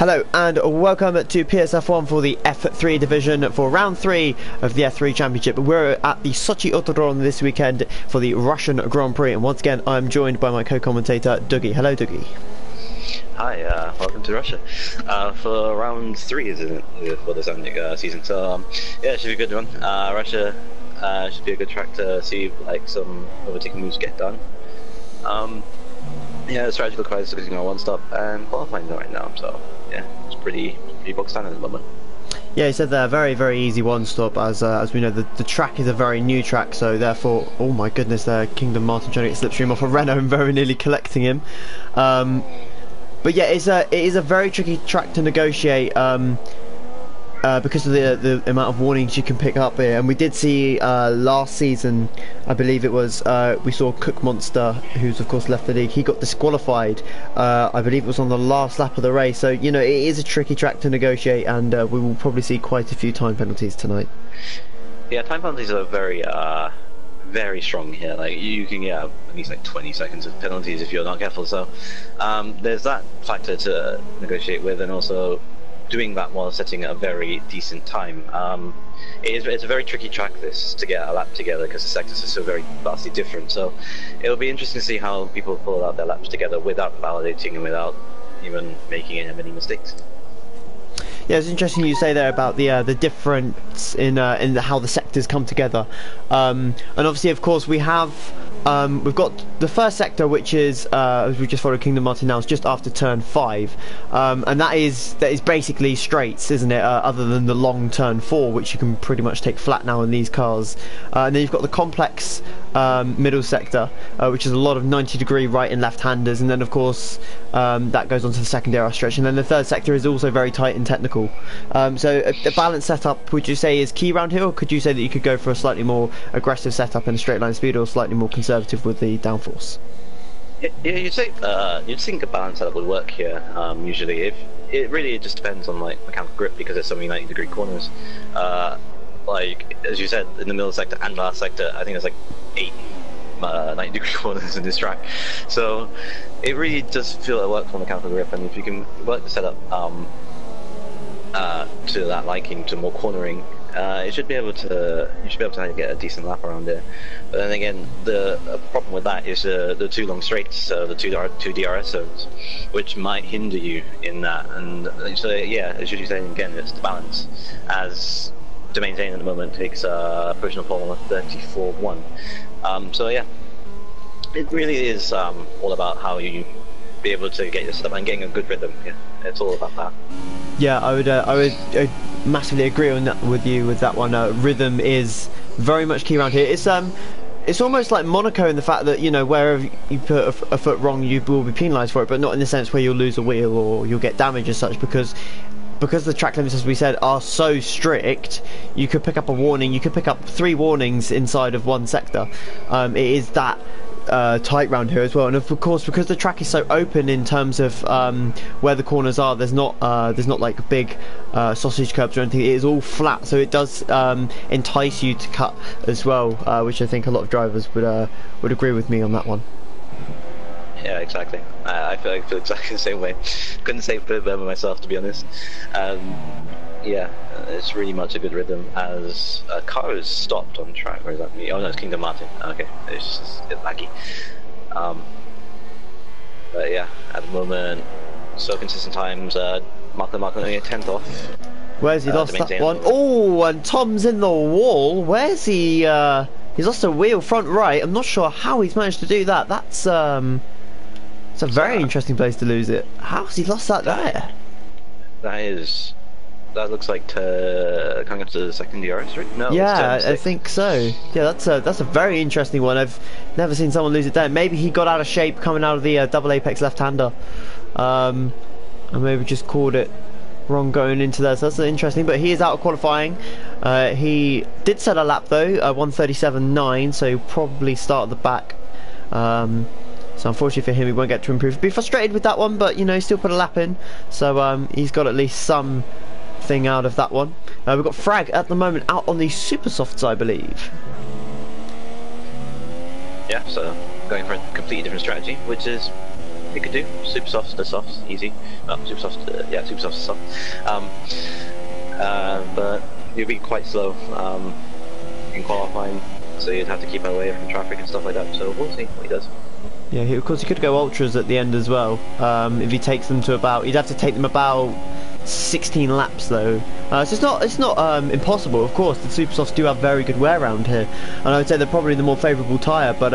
Hello and welcome to PSF1 for the F3 division for round 3 of the F3 Championship. We're at the Sochi Autodrome this weekend for the Russian Grand Prix, and once again I'm joined by my co-commentator Dougie. Hello Dougie. Hi, welcome to Russia for round 3, isn't it, for the season? So yeah, it should be a good one. Russia should be a good track to see like some overtaking moves get done. Yeah, the strategy looks like it's one stop and qualifying right now. So yeah, it's pretty box standard at the moment. Yeah, he said they're very easy one stop, as we know the track is a very new track, so therefore, oh my goodness, there Kingdom Martin trying to get slipstream off a Renault and very nearly collecting him. But yeah, it is a very tricky track to negotiate because of the amount of warnings you can pick up here. And we did see last season, I believe it was, we saw Cook Monster, who's of course left the league. He got disqualified. I believe it was on the last lap of the race. So you know, it is a tricky track to negotiate, and we will probably see quite a few time penalties tonight. Yeah, time penalties are very strong here. Like you can get at least like 20 seconds of penalties if you're not careful. So there's that factor to negotiate with, and also doing that while setting a very decent time. It's a very tricky track this to get a lap together because the sectors are so very vastly different. So it'll be interesting to see how people pull out their laps together without validating and without even making any mistakes. Yeah, it's interesting you say there about the difference in how the sectors come together, and obviously, of course, we've got the first sector, which is as we just followed Kingdom Martin now, it's just after turn 5, and that is basically straights, isn't it? Other than the long turn 4, which you can pretty much take flat now in these cars, and then you've got the complex middle sector, which is a lot of 90-degree right and left-handers, and then of course that goes on to the secondary stretch, and then the third sector is also very tight and technical. So a balanced setup, would you say, is key round here, or could you say that you could go for a slightly more aggressive setup in a straight line speed, or slightly more conservative with the downforce? Yeah, you'd think a balanced setup would work here. Usually, if it really just depends on like mechanical grip, because there's so many 90-degree corners. Like as you said, in the middle sector and last sector, I think there's like 8 90-degree corners in this track. So it really does feel it works on mechanical grip, and if you can work the setup to that liking, to more cornering, you should be able to get a decent lap around there. But then again, the problem with that is the two long straights, the two DRS zones, which might hinder you in that. And so yeah, as you say again, it's the balance. As to maintain at the moment takes provisional pole 34.1. So yeah, it really is all about how you be able to get your setup and getting a good rhythm. Yeah, it's all about that. Yeah, I would massively agree on that with you with that one. Rhythm is very much key around here. It's almost like Monaco in the fact that, you know, wherever you put a foot wrong, you will be penalised for it, but not in the sense where you'll lose a wheel or you'll get damage as such, because the track limits, as we said, are so strict. You could pick up a warning, you could pick up 3 warnings inside of one sector. It is that tight round here as well, and of course, because the track is so open in terms of where the corners are, there's not like big sausage curbs or anything. It is all flat, so it does entice you to cut as well, which I think a lot of drivers would agree with me on that one. Yeah, exactly. I feel exactly the same way. Couldn't say it better myself, to be honest. Yeah, it's really much a good rhythm. As a car is stopped on track. Where is that? Oh no, it's Kingdom Martin. Okay, it's just a bit laggy. But yeah, at the moment, so consistent times. Martin only a 10th off. Where's he lost that one? Oh, and Tom's in the wall. Where's he? He's lost a wheel front right. I'm not sure how he's managed to do that. That's it's a very interesting place to lose it. How's he lost that there? That looks like coming up to the second DRS, right? No. Yeah, I think so. Yeah, that's a very interesting one. I've never seen someone lose it there. Maybe he got out of shape coming out of the double apex left-hander, and maybe just called it wrong going into there. So that's interesting. But he is out of qualifying. He did set a lap though, 1:37.9, so he'll probably start at the back. So unfortunately for him, he won't get to improve. Be frustrated with that one, but you know, he still put a lap in, so he's got at least some thing out of that one. We've got Frag at the moment out on the super softs, I believe. Yeah, so going for a completely different strategy, which is you could do. Super soft to soft, easy. Super soft, yeah, super soft to soft. But you'd be quite slow in qualifying, so you'd have to keep away from traffic and stuff like that. So we'll see what he does. Yeah, of course he could go ultras at the end as well. If he takes them to about, he'd have to take them about 16 laps though. So it's not impossible. Of course, the super softs do have very good wear around here, and I would say they're probably the more favourable tyre. But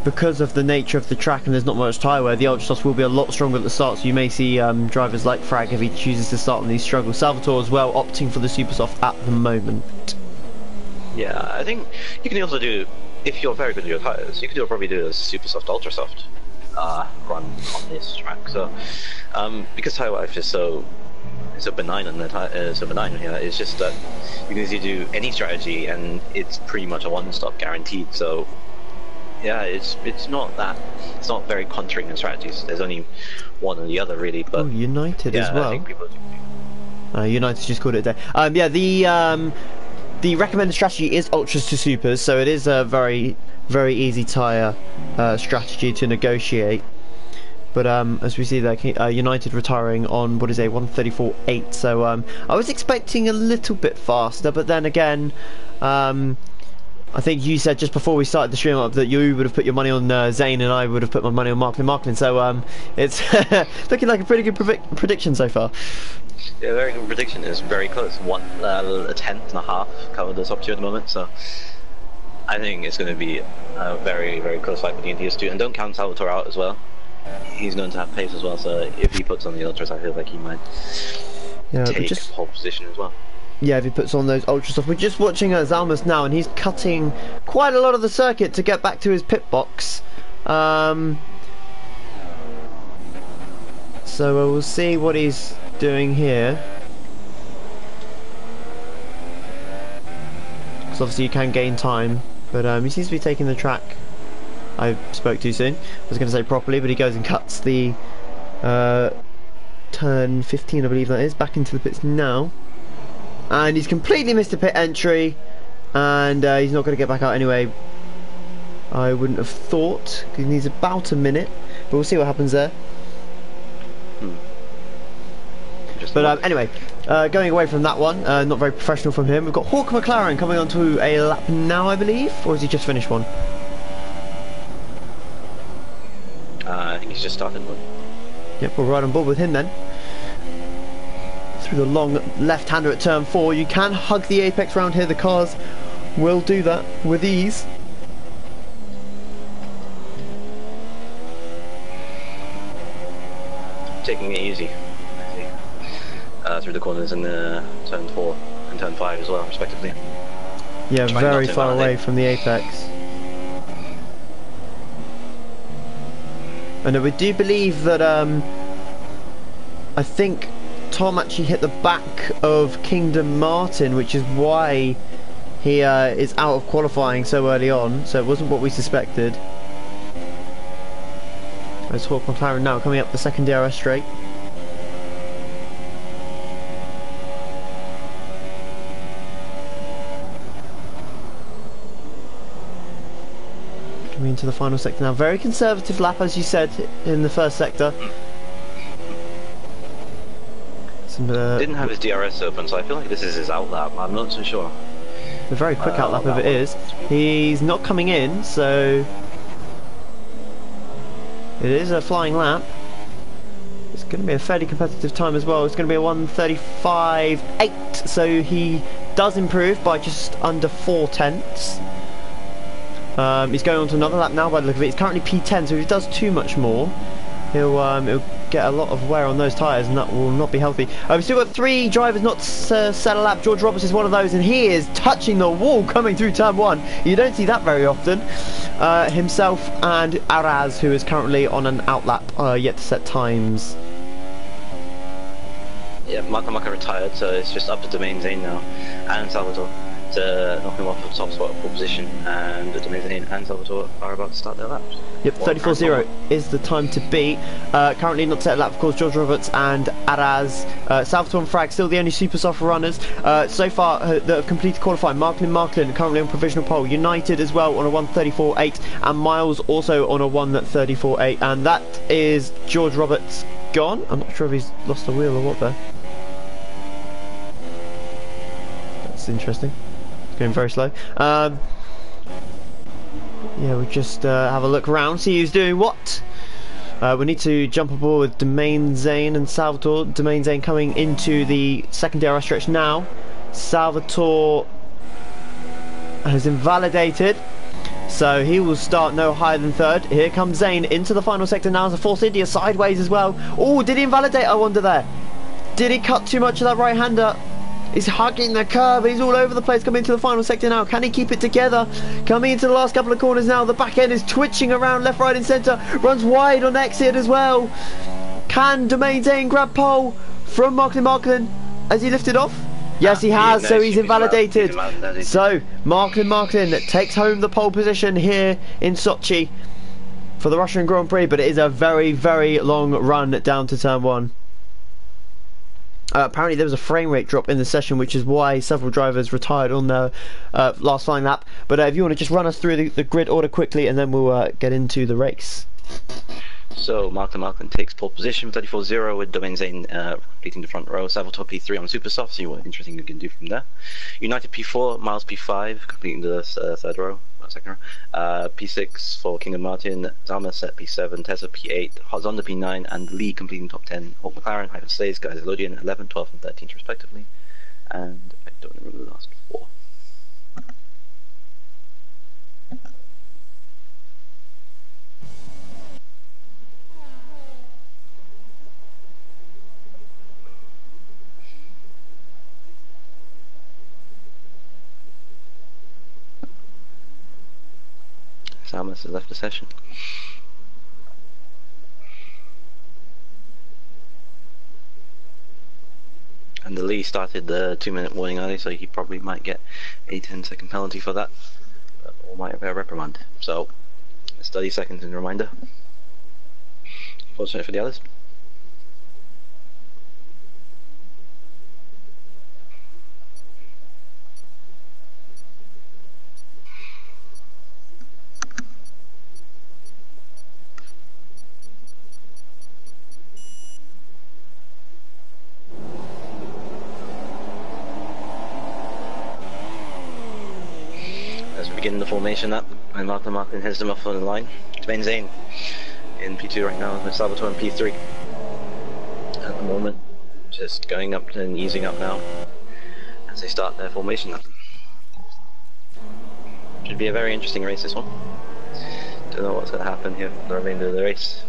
because of the nature of the track and there's not much tyre wear, the ultra softs will be a lot stronger at the start. So you may see drivers like Frag, if he chooses to start on these struggles. Salvatore as well, opting for the super soft at the moment. Yeah, I think you can also do, if you're very good at your tyres, you could probably do a super soft, ultra soft run on this track. So because tyre life is so benign on the so benign here, it's just that you can easily do any strategy and it's pretty much a one-stop guaranteed. So yeah, it's not very contraring in strategies. There's only one or the other really. But United yeah, as well. I think people United just called it a day. Yeah, the recommended strategy is ultras to supers, so it is a very easy tyre strategy to negotiate. But as we see there, United retiring on what is a 134.8. So I was expecting a little bit faster, but then again, I think you said just before we started the stream up that you would have put your money on Zane, and I would have put my money on Marklin. So it's looking like a pretty good prediction so far. Yeah, very good prediction. Is very close. A tenth and a half covered the top two at the moment. So I think it's going to be a very close fight between these two. And don't count Salvatore out as well. He's known to have pace as well. So if he puts on the ultras, I feel like he might take pole position as well. Yeah, if he puts on those ultra stuff. We're just watching Zalmas now, and he's cutting quite a lot of the circuit to get back to his pit box. So we'll see what he's doing here. Because obviously you can gain time, but he seems to be taking the track. I spoke too soon. I was going to say properly, but he goes and cuts the turn 15, I believe that is, back into the pits now. And he's completely missed a pit entry, and he's not going to get back out anyway. I wouldn't have thought, because he needs about a minute, but we'll see what happens there. But anyway, going away from that one, not very professional from him. We've got Hawk McLaren coming onto a lap now, I believe, or has he just finished one? I think he's just started one. Yep, we're right on board with him then. Through the long left-hander at turn 4, you can hug the apex round here. The cars will do that with ease. Taking it easy, I think. Through the corners in the turn 4 and turn 5 as well, respectively. Yeah, very far away from the apex. And we do believe that I think Tom actually hit the back of Kingdom Martin, which is why he is out of qualifying so early on. So it wasn't what we suspected. There's Hawk McLaren now coming up the second DRS straight. Coming into the final sector now. Very conservative lap, as you said, in the first sector. Didn't have his DRS open, so I feel like this is his out lap. I'm not so sure. A very quick out lap if it is. He's not coming in, so it is a flying lap. It's going to be a fairly competitive time as well. It's going to be a 1:35.8, so he does improve by just under 4 tenths. He's going on to another lap now by the look of it. He's currently P10, so if he does too much more, he'll get a lot of wear on those tyres, and that will not be healthy. We've still got 3 drivers not set a lap. George Roberts is one of those, and he is touching the wall coming through turn 1. You don't see that very often. Himself and Araz, who is currently on an out lap, yet to set times. Yeah, Maka retired, so it's just up to Domain Zane now, and Salvatore. to knock him off the top spot of pole position, and Domain and Salvatore are about to start their laps. Yep, 34.0 is the time to beat. Currently not set a lap, of course, George Roberts and Araz. Salvatore and Frag still the only super soft runners so far that have completed qualifying. Marklin currently on provisional pole. United as well on a 1:34.8, and Miles also on a 1:34.8, and that is George Roberts gone. I'm not sure if he's lost a wheel or what there. That's interesting. It's going very slow. Yeah, we just have a look around, see who's doing what. We need to jump aboard with Domain Zane and Salvatore. Domain Zane coming into the second DRS stretch now. Salvatore has invalidated, so he will start no higher than third. Here comes Zane into the final sector now as a Force India sideways as well. Oh, did he invalidate, I wonder there? Did he cut too much of that right-hander? He's hugging the curb, he's all over the place, coming into the final sector now. Can he keep it together? Coming into the last couple of corners now, the back end is twitching around left, right and centre. Runs wide on exit as well. Can Domain Zane grab pole from Marklin? Has he lifted off? Yes, he has, so he's invalidated. So, Marklin takes home the pole position here in Sochi for the Russian Grand Prix, but it is a very, very long run down to turn 1. Apparently there was a frame rate drop in the session, which is why several drivers retired on their last flying lap. But if you want to just run us through the grid order quickly, and then we'll get into the race. So Marklin takes pole position, 34.0 with Domain Zane completing the front row. Salvatore P3 on super soft, see what interesting you can do from there. United P4, Miles P5 completing the second row. P6 for Kingdom Martin, Zama set P7, Tessa P8, Zonda P9, and Lee completing top 10. Hawk McLaren, Hyper Stays, Guys Elodian 11, 12, and 13th respectively. And I don't remember the last 4. Samus has left the session. And the Lee started the 2-minute warning early, so he probably might get a 10-second penalty for that, or might have a reprimand. So, it's 30 seconds in reminder. Fortunate for the others. Begin the formation up, and Marklin heads them off on the line. Domain Zane in P2 right now with Salvatore in P3 at the moment, just going up and easing up now as they start their formation up. Should be a very interesting race, this one. Don't know what's going to happen here for the remainder of the race.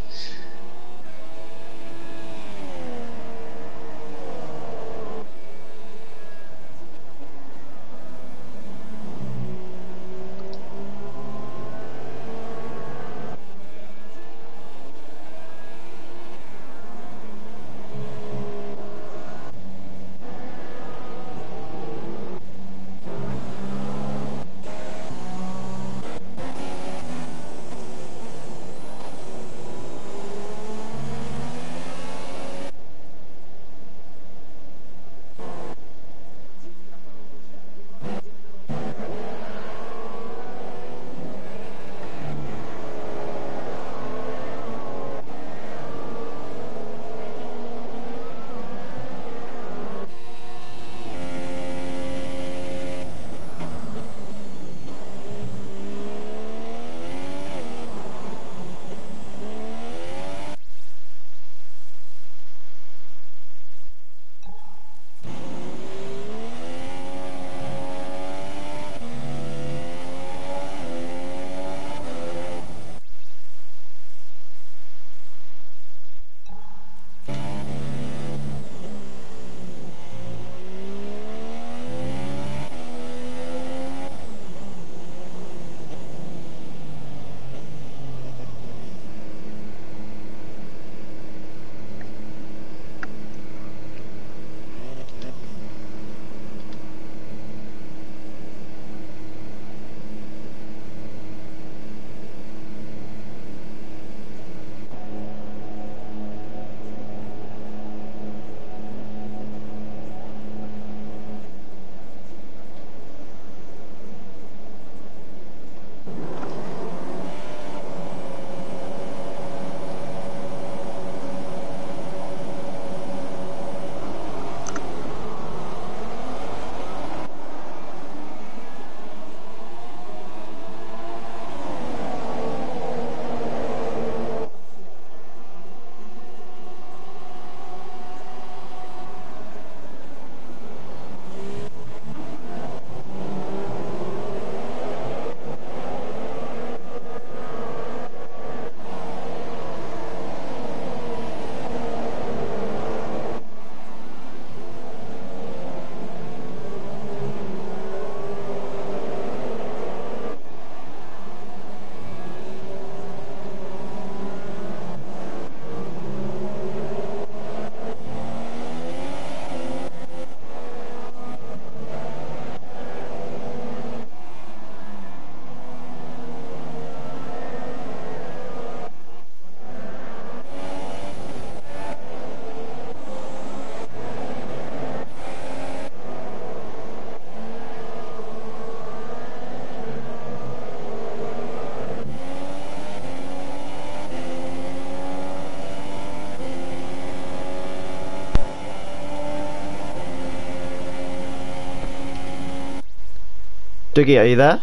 Dougie, are you there?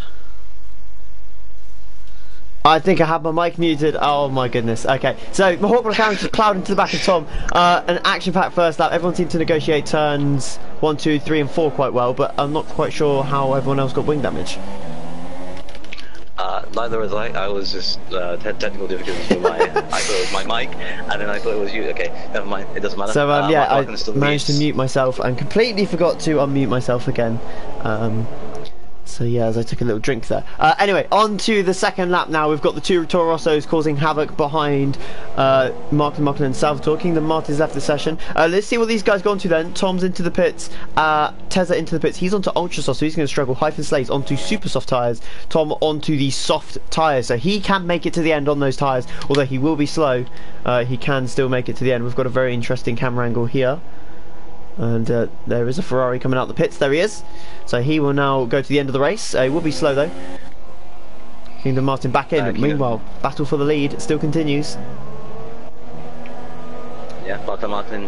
I think I have my mic muted. Oh my goodness. Okay, so Hawk McLaren just ploughed into the back of Tom. An action-packed first lap. Everyone seemed to negotiate turns 1, 2, 3, and 4 quite well, but I'm not quite sure how everyone else got wing damage. Neither was I. I was just technical difficulties with my. I thought it was my mic, and then I thought it was you. Okay, never mind. It doesn't matter. So yeah, I managed to mute myself and completely forgot to unmute myself again. So yeah, as I took a little drink there. Anyway, on to the second lap now. We've got the two Toro Rossos causing havoc behind Marklin and Salvatore. Kingdom Martin's left the session. Let's see what these guys go on to then. Tom's into the pits. Tezza into the pits. He's onto Ultra Soft, so he's going to struggle. Hyphen Slays onto Super Soft tyres. Tom onto the soft tyres. So he can make it to the end on those tyres. Although he will be slow, he can still make it to the end. We've got a very interesting camera angle here. And there is a Ferrari coming out the pits. There he is. So he will now go to the end of the race. He will be slow though. Kingdom Martin back in. Meanwhile, battle for the lead still continues. Yeah, Martin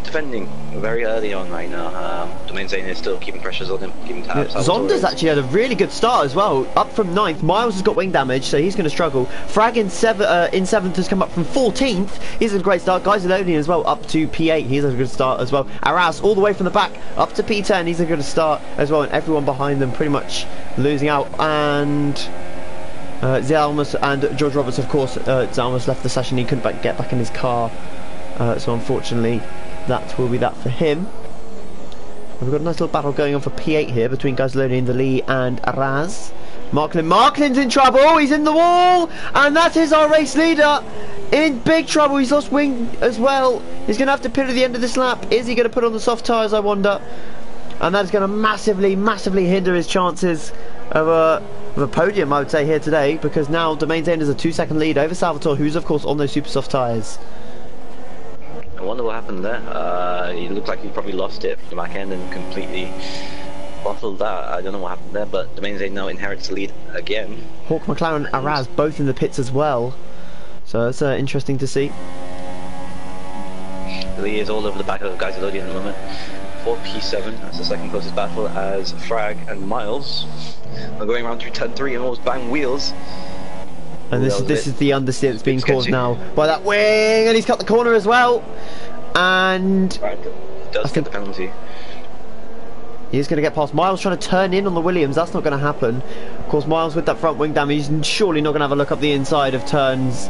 defending very early on right now. Domain Zane is still keeping pressures on him, keeping tabs. Zonda's actually had a really good start as well, up from 9th. Miles has got wing damage, so he's going to struggle. Frag in 7th has come up from 14th. He's a great start. Guys Elodian as well, up to P8. He's a good start as well. Aras all the way from the back, up to P10. He's a good start as well, and everyone behind them pretty much losing out. And Zalmus and George Roberts, of course. Zalmus left the session. He couldn't get back in his car. So unfortunately that will be that for him. We've got a nice little battle going on for P8 here between Gazloni in the lead and Araz. Marklin's in trouble, he's in the wall, and that is our race leader in big trouble. He's lost wing as well. He's going to have to pit at the end of this lap. Is he going to put on the soft tyres, I wonder? And that's going to massively hinder his chances of a podium, I would say, here today, because now Domain Zane has a 2-second lead over Salvatore, who's of course on those super soft tyres. I wonder what happened there. He looked like he probably lost it from the back end and completely bottled that. I don't know what happened there, but Domain Zane now inherits the lead again. Hawk McLaren and Araz both in the pits as well, so that's interesting to see. The lead is all over the back of guys Elodian at the moment. For P7, that's the second closest battle, as Frag and Miles are going around through turn 3 and almost bang wheels. And this is the understeer that's being caused now by that wing, and he's cut the corner as well. And does get the penalty. He's going to get past Miles trying to turn in on the Williams. That's not going to happen. Of course, Miles with that front wing damage, he's surely not going to have a look up the inside of turns.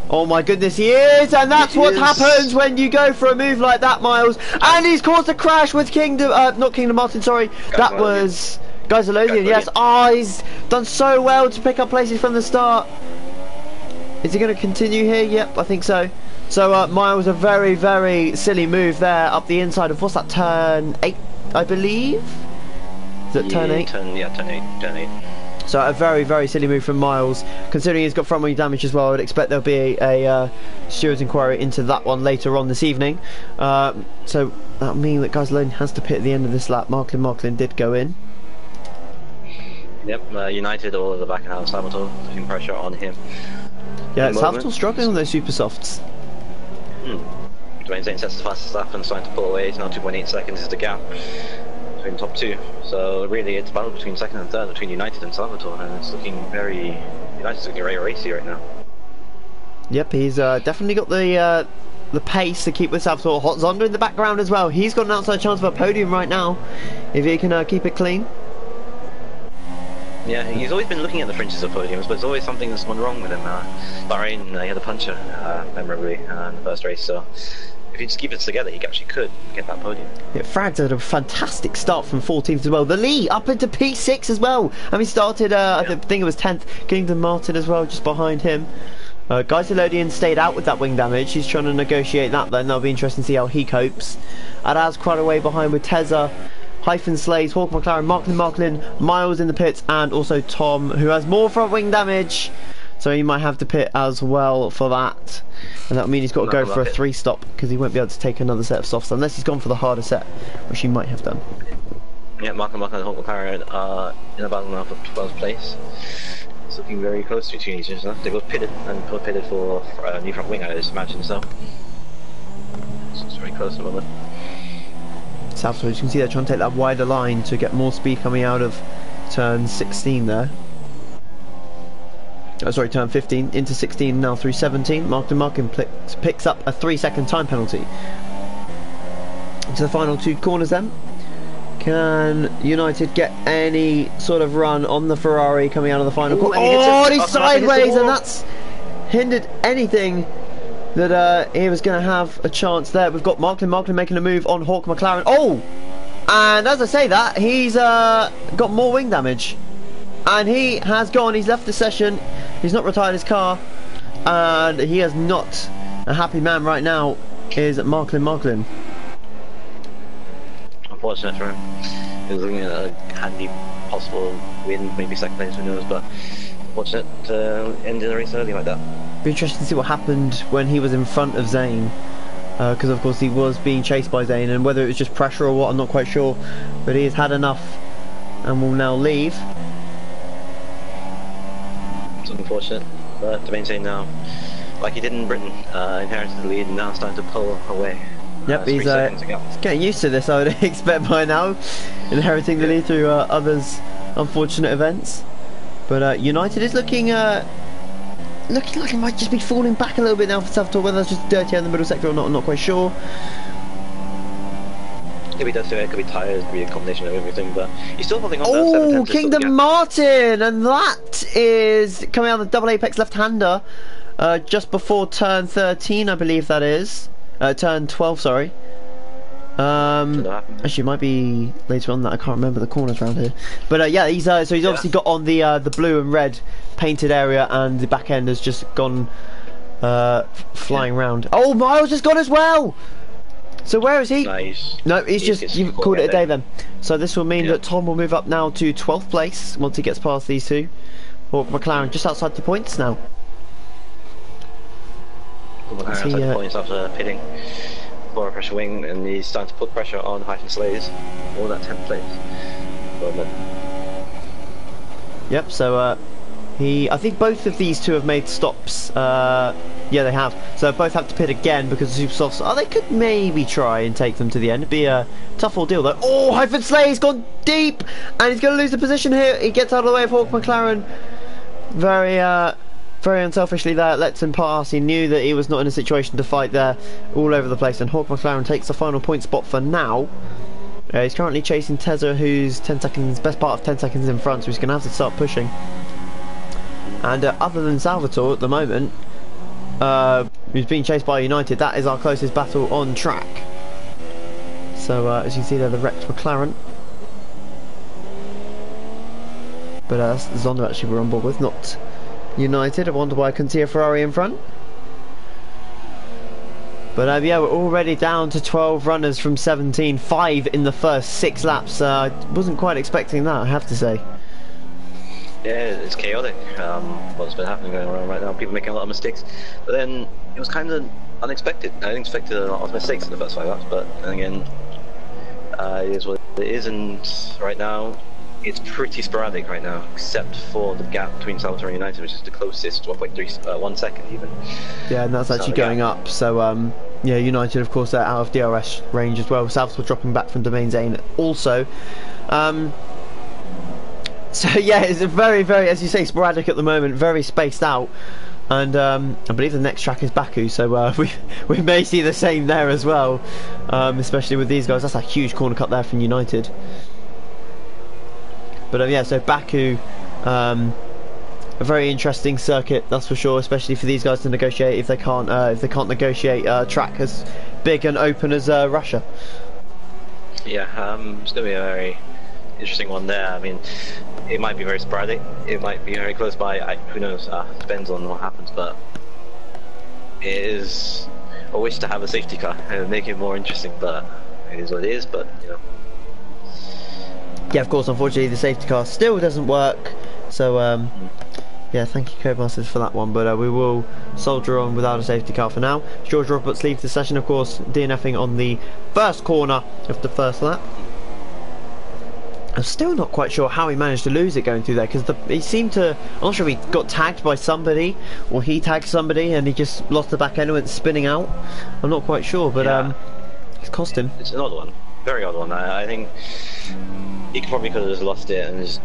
Oh my goodness, he is! And that's what happens when you go for a move like that, Miles. And he's caused a crash with not Kingdom Martin, sorry. That was Guys Elodian, yes. Oh, he's done so well to pick up places from the start. Is he going to continue here? Yep, I think so. So Miles, a very silly move there up the inside of, what's that, turn 8, I believe? Is it turn 8? Turn 8. So a very silly move from Miles, considering he's got front wing damage as well. I would expect there'll be a steward's inquiry into that one later on this evening. So that'll mean that Guys Alone has to pit at the end of this lap. Marklin did go in. Yep, United all at the back now. Salvatore putting pressure on him. Yeah, Salvatore's struggling on those super softs. Domain Zane sets the fastest lap and starting to pull away. It's now 2.8 seconds is the gap between the top two. So really it's a battle between second and third between United and Salvatore, and it's looking United's looking very racy right now. Yep, he's definitely got the pace to keep with Salvatore. Hot Zonda in the background as well. He's got an outside chance for a podium right now if he can keep it clean. Yeah, he's always been looking at the fringes of podiums, but there's always something that's gone wrong with him. Bahrain, he had a puncher, memorably, in the first race, so if he just keeps it together, he actually could get that podium. Yeah, Frag's had a fantastic start from 14th as well. The Lee up into P6 as well. I mean, started, I think it was 10th. Kingdom Martin as well, just behind him. Guys Elodian stayed out with that wing damage. He's trying to negotiate that then. That'll be interesting to see how he copes. Araz quite a way behind with Tezza. Hyphen Slays, Hawk McLaren, Marklin, Miles in the pits, and also Tom, who has more front wing damage, so he might have to pit as well for that, and that'll mean he's got to go for a 3-stop because he won't be able to take another set of softs unless he's gone for the harder set, which he might have done. Yeah, Marklin and Hawk McLaren are in a battle now for 12th place. It's looking very close to each other. They both pitted for new front wing, I just imagine so. It's very close at the moment. Salvatore, as you can see, they're trying to take that wider line to get more speed coming out of turn 16 there. Oh, sorry, turn 15 into 16 now through 17. Marklin picks up a 3-second time penalty. To the final two corners then. Can United get any sort of run on the Ferrari coming out of the final corner? Oh, he's sideways, and that's hindered anything that he was going to have a chance there. We've got Marklin making a move on Hawk McLaren. Oh! And as I say that, he's got more wing damage. And he has gone, he's left the session, he's not retired his car, and he is not a happy man right now, is Marklin. Unfortunate for him. He was looking at a handy possible win, maybe second place, who knows, but unfortunate to end in a race early like that. Be interesting to see what happened when he was in front of Zayn, because of course he was being chased by Zayn, and whether it was just pressure or what, I'm not quite sure, but he has had enough and will now leave. It's unfortunate, but to maintain now, like he did in Britain, inherited the lead and now starting to pull away. Yep, he's getting used to this, I would expect by now, inheriting the lead through others' unfortunate events. But United is looking like it might just be falling back a little bit now for self-talk, whether that's just dirty in the middle sector or not, I'm not quite sure. Could be dirty, it could be tyres, could be a combination of everything, but he's still holding on. Oh, Kingdom Martin, and that is coming out of the double apex left-hander just before turn 13, I believe that is. Turn 12, sorry. Actually, it might be later on that, I can't remember the corners around here. But yeah, he's obviously got on the blue and red painted area, and the back end has just gone flying round. Oh, Miles has gone as well. So where is he? Nice. No, you've called it a day then. So this will mean that Tom will move up now to 12th place once he gets past these two. Hawk McLaren just outside the points now. Outside the points after pitting for a pressure wing, and he's starting to put pressure on Hyphen Slays for that 10th place. Yep, so I think both of these two have made stops. Yeah, they have. So both have to pit again because the super softs. Oh, they could maybe try and take them to the end. It'd be a tough ordeal though. Oh, Hyphen Slay's gone deep, and he's going to lose the position here. He gets out of the way of Hawk McLaren. Very unselfishly there, lets him pass. He knew that he was not in a situation to fight there, all over the place, and Hawk McLaren takes the final point spot for now. He's currently chasing Tezza, who's 10 seconds, best part of 10 seconds in front, so he's going to have to start pushing. And other than Salvatore at the moment, who's being chased by United, that is our closest battle on track. So as you can see there, the wrecked McLaren. But Zonda actually we're on board with, not United. I wonder why I couldn't see a Ferrari in front. But yeah, we're already down to 12 runners from 17, 5 in the first 6 laps. Wasn't quite expecting that, I have to say. Yeah, it's chaotic. What's been happening going around right now? People making a lot of mistakes, but then it was kind of unexpected. I didn't expect a lot of mistakes in the first 5 laps, but then again, it is what it is. And right now, it's pretty sporadic right now, except for the gap between Salvatore and United, which is the closest, 1 second even. Yeah, and that's actually going up. So yeah, United, of course, they're out of DRS range as well. Salvatore dropping back from Domain Zane also. So yeah, it's a very, as you say, sporadic at the moment, very spaced out. And I believe the next track is Baku, so we may see the same there as well, especially with these guys. That's a huge corner cut there from United. But yeah, so Baku, a very interesting circuit, that's for sure, especially for these guys to negotiate if they can't negotiate a track as big and open as Russia. Yeah, it's going to be a very interesting one there. I mean, it might be very sporadic, it might be very close by, who knows, depends on what happens, but it is a wish to have a safety car and make it more interesting, but it is what it is, but you know. Yeah, of course, unfortunately the safety car still doesn't work, so yeah, thank you Codemasters for that one, but we will soldier on without a safety car for now. George Roberts leaves the session, of course, DNFing on the first corner of the first lap. I'm still not quite sure how he managed to lose it going through there, because he seemed to, I'm not sure if he got tagged by somebody or he tagged somebody and he just lost the back end and went spinning out. I'm not quite sure, but yeah, it's cost him. It's an odd one, very odd one. I think he probably could have just lost it and just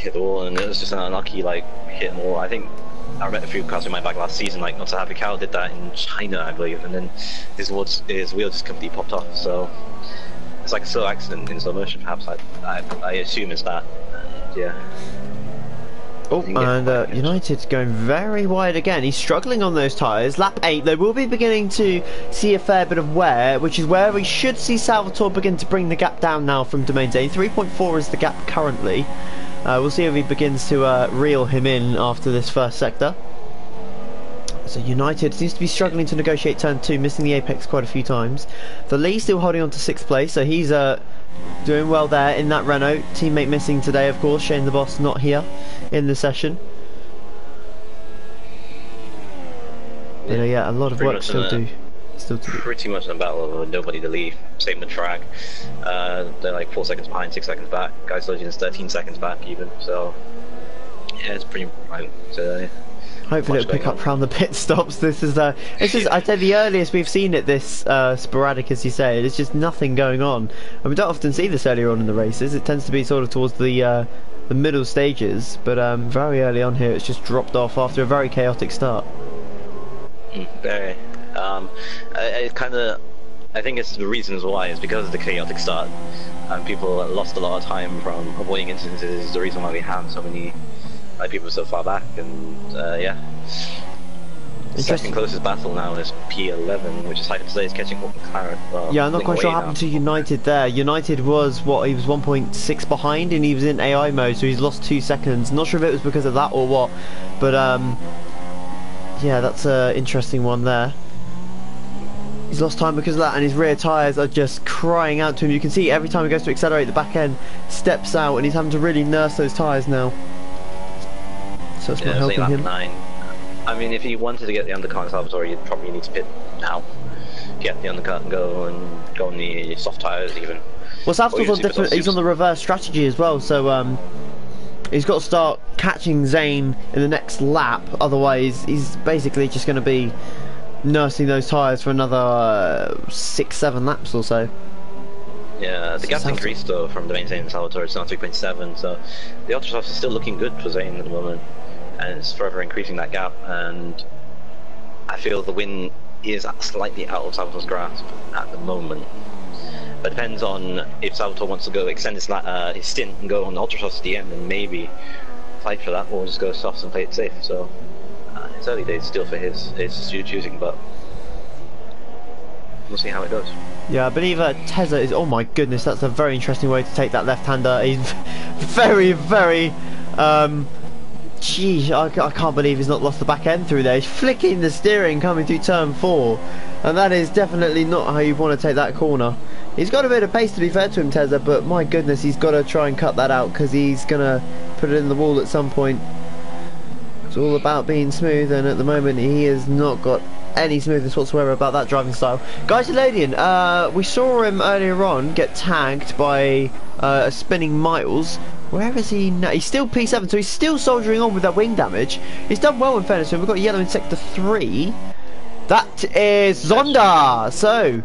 hit the wall, and it was just an unlucky like hit the wall. I think I read a few cars in my back last season, like Not So Happy Cow did that in China, I believe, and then his wheel just completely popped off. So it's like a slow accident in slow motion, perhaps. I assume it's that. And, yeah. Oh, and United going very wide again. He's struggling on those tyres. Lap 8, they will be beginning to see a fair bit of wear, which is where we should see Salvatore begin to bring the gap down now from Domain Day. 3.4 is the gap currently. We'll see if he begins to reel him in after this first sector. So United seems to be struggling to negotiate turn 2, missing the apex quite a few times. The Lee still holding on to 6th place, so he's doing well there in that Renault. Teammate missing today, of course. Shane the Boss not here in the session. But yeah, a lot of work still to do. Pretty much in a battle of nobody to leave. Same with track. They're like 4 seconds behind, 6 seconds back. Guys Legends 13 seconds back even. So yeah, it's pretty right. So yeah. Hopefully it'll pick up around the pit stops. This is I'd say the earliest we've seen it this sporadic, as you say. There's just nothing going on, and we don't often see this earlier on in the races. It tends to be sort of towards the middle stages, but very early on here it's just dropped off after a very chaotic start. Very. I think it's the reasons why is because of the chaotic start, and people lost a lot of time from avoiding instances. Is the reason why we have so many people so far back, and yeah. Second closest battle now is P11, which is like today is catching up with McLaren. Yeah, I'm not quite sure what happened to United there. United was he was 1.6 behind, and he was in AI mode, so he's lost 2 seconds. Not sure if it was because of that or what, but yeah, that's an interesting one there. He's lost time because of that, and his rear tyres are just crying out to him. You can see every time he goes to accelerate, the back end steps out, and he's having to really nurse those tyres now. So it's not helping him. 9. I mean, if he wanted to get the undercut on Salvatore, you'd probably need to pit now. Get the undercut and go on the soft tyres even. Well, Salvatore's on different. He's on the reverse strategy as well, so he's got to start catching Zane in the next lap. Otherwise, he's basically just going to be nursing those tyres for another 6-7 laps or so. Yeah, the gap's increased though from the main Zane and Salvatore. It's now 3.7, so the Ultrasoft is still looking good for Zane at the moment, and it's forever increasing that gap. And I feel the win is slightly out of Salvatore's grasp at the moment. But it depends on if Salvatore wants to go extend his stint and go on the Ultrasoft at the end, and maybe fight for that, or just go soft and play it safe. So it's early days still for his choosing, but we'll see how it goes. Yeah, I believe Tezza is. Oh my goodness, that's a very interesting way to take that left-hander. He's very, very. Gee, I can't believe he's not lost the back end through there. He's flicking the steering coming through turn 4, and that is definitely not how you want to take that corner. He's got a bit of pace, to be fair to him, Tezza, but my goodness, he's got to try and cut that out because he's gonna put it in the wall at some point. It's all about being smooth, and at the moment he has not got any smoothness whatsoever about that driving style. Guys, Elodian, we saw him earlier on get tagged by Spinning Miles. Where is he now? He's still P7, so he's still soldiering on with that wing damage. He's done well in fairness to him. We've got yellow in sector 3. That is Zonda. So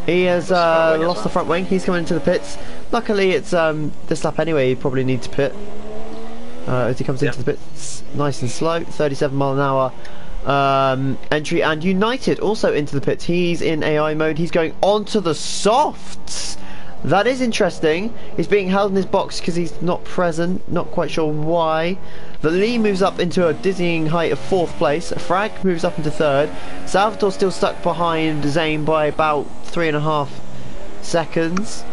he has lost the front wing. He's coming into the pits. Luckily, it's this lap anyway. He probably needs to pit as he comes into the pits, nice and slow. 37 mile an hour entry, and United also into the pits. He's in AI mode. He's going onto the softs. That is interesting. He's being held in his box because he's not present. Not quite sure why. The Lee moves up into a dizzying height of 4th place. Frag moves up into 3rd. Salvatore still stuck behind Zane by about 3.5 seconds.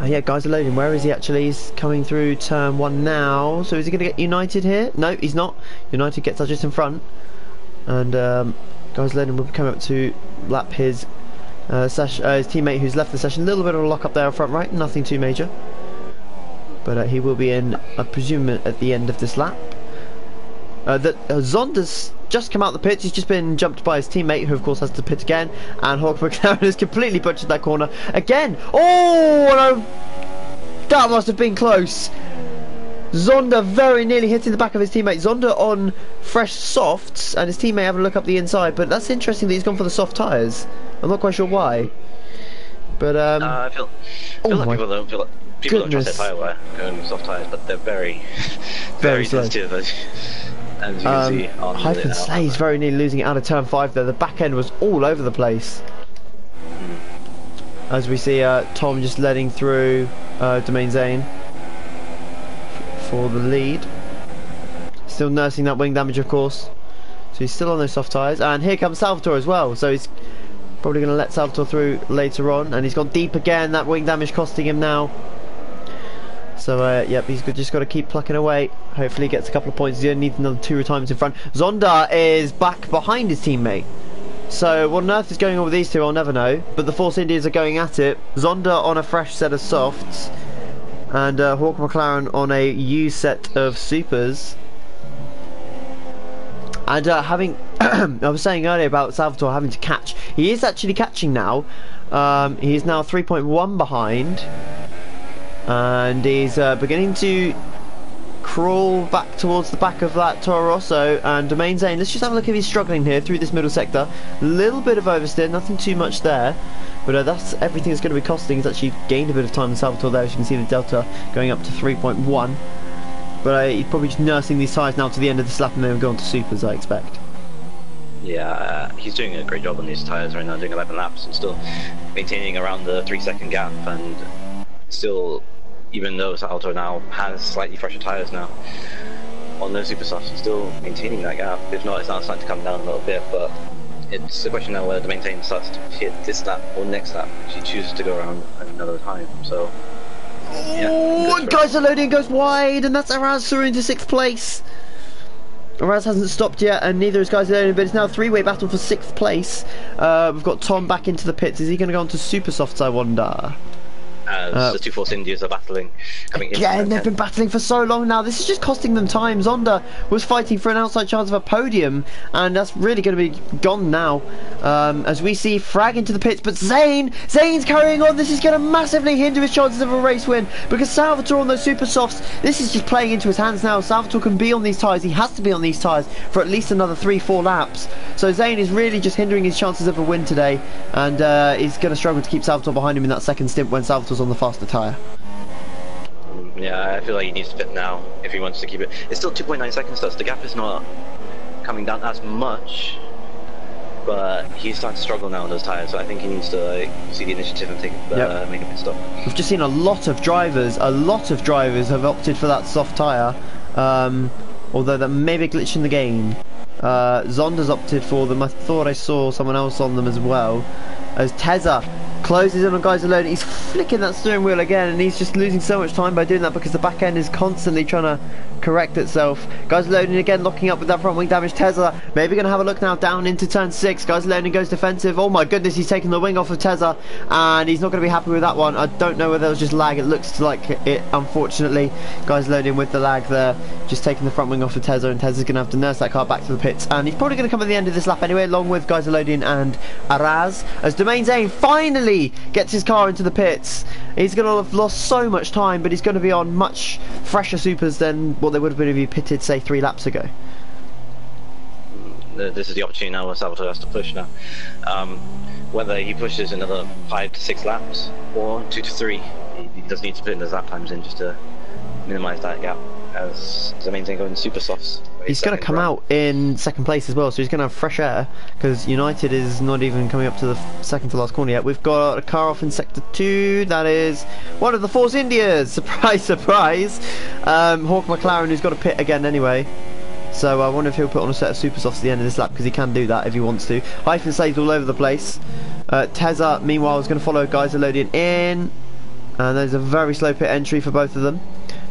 Yeah, guys are loading. Where is he actually? He's coming through turn 1 now. So is he going to get United here? No, he's not. United gets just in front. And guys loading will be coming up to lap his his teammate who's left the session. A little bit of a lock up there up front right, nothing too major, but he will be in, I presume, at the end of this lap. Zonda's just come out the pits. He's just been jumped by his teammate, who of course has to pit again, and Hawk McLaren has completely butchered that corner again. Oh no, that must have been close. Zonda very nearly hitting the back of his teammate. Zonda on fresh softs, and his teammate having a look up the inside, but that's interesting that he's gone for the soft tyres. I'm not quite sure why. But I feel like my people don't feel like people don't trust their goodness. tire wear going soft tires, but they're very, Very very slow. sensitive as you can see on Hyphen the Slay's very nearly losing it out of turn 5 there. The back end was all over the place. As we see Tom just letting through Domain Zane for the lead. Still nursing that wing damage, of course. So he's still on those soft tyres. And here comes Salvatore as well. So he's probably going to let Salvatore through later on. And he's gone deep again. That wing damage costing him now. So, yep, he's just got to keep plucking away. Hopefully he gets a couple of points. He only needs another 2 retirements in front. Zonda is back behind his teammate. So what on earth is going on with these two, I'll never know. But the Force Indians are going at it. Zonda on a fresh set of softs. And Hawk McLaren on a used set of supers. And having... I was saying earlier about Salvatore having to catch. He is actually catching now. He is now 3.1 behind. And he's beginning to crawl back towards the back of that Toro Rosso. And Domain Zane, let's just have a look if he's struggling here through this middle sector. Little bit of oversteer, nothing too much there. But that's everything that's going to be costing. He's actually gained a bit of time in Salvatore there. As you can see the delta going up to 3.1. But he's probably just nursing these tyres now to the end of this lap and then go on to supers, I expect. Yeah, he's doing a great job on these tyres right now, doing 11 laps and still maintaining around the 3-second gap, and still, even though Salvatore now has slightly fresher tyres now on those super softs, he's still maintaining that gap. If not, it's now starting to come down a little bit, but it's a question now whether the maintain starts to hit this lap or next lap if he chooses to go around another time. So yeah, oh, guys are loading, goes wide, and that's Araz through into 6th place. Araz hasn't stopped yet, and neither is Guys Loading, but it's now a 3-way battle for 6th place. We've got Tom back into the pits. Is he going to go on to super softs, I wonder? As the two Force Indians are battling. Again, they've been battling for so long now. This is just costing them time. Zonda was fighting for an outside chance of a podium, and that's really going to be gone now. As we see Frag into the pits, but Zane's carrying on. This is going to massively hinder his chances of a race win, because Salvatore on those super softs, this is just playing into his hands now. Salvatore can be on these tyres. He has to be on these tyres for at least another 3-4 laps. So Zane is really just hindering his chances of a win today, and he's going to struggle to keep Salvatore behind him in that second stint when Salvatore's on the faster tyre. Yeah, I feel like he needs to pit now if he wants to keep it. It's still 2.9 seconds though, so the gap is not coming down as much, but he's starting to struggle now on those tyres, so I think he needs to see the initiative and make a pit stop. We've just seen a lot of drivers have opted for that soft tyre, although that may be a glitch in the game. Zonda's opted for them. I thought I saw someone else on them as well. As Tezza closes in on Guys Alone, he's flicking that steering wheel again, and he's just losing so much time by doing that because the back end is constantly trying to correct itself. Guys Alone again locking up with that front wing damage. Tezza maybe going to have a look now down into turn 6. Guys Alone goes defensive. Oh my goodness, he's taking the wing off of Tezza, and he's not going to be happy with that one. I don't know whether it was just lag. It looks like it, unfortunately. Guys Alone with the lag there, just taking the front wing off of Tezza, and Tezza's going to have to nurse that car back to the pits, and he's probably going to come at the end of this lap anyway, along with Guys Alone and Araz, as Domain Zane finally gets his car into the pits. He's going to have lost so much time, but he's going to be on much fresher supers than what they would have been if he pitted, say, 3 laps ago. This is the opportunity now where Salvatore has to push now. Whether he pushes another 5 to 6 laps or 2 to 3, he does need to put in those lap times in just to minimise that gap, as the main thing going super softs. He's going to come out in 2nd place as well, so he's going to have fresh air, because United is not even coming up to the second to last corner yet. We've got a car off in sector 2, that is one of the Force Indias. Surprise, surprise. Hawk McLaren, who's got a pit again anyway. So I wonder if he'll put on a set of super softs at the end of this lap, because he can do that if he wants to. Hyphen saves all over the place. Tezza, meanwhile, is going to follow. Guys are loading in, and there's a very slow pit entry for both of them.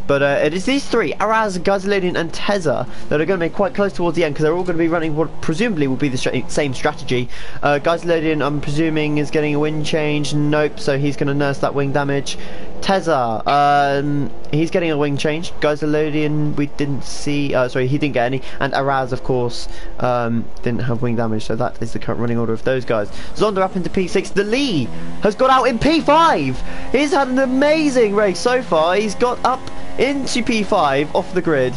But it is these three, Araz, Gazilodian and Tezza, that are going to be quite close towards the end, because they're all going to be running what presumably will be the same strategy. Gazilodian, I'm presuming, is getting a wing change. Nope, so he's going to nurse that wing damage. Tezza, he's getting a wing change. Gazilodian, we didn't see, sorry, he didn't get any. And Araz, of course, didn't have wing damage, so that is the current running order of those guys. Zonda up into P6. The Lee has got out in P5. He's had an amazing race so far. He's got up into P5 off the grid.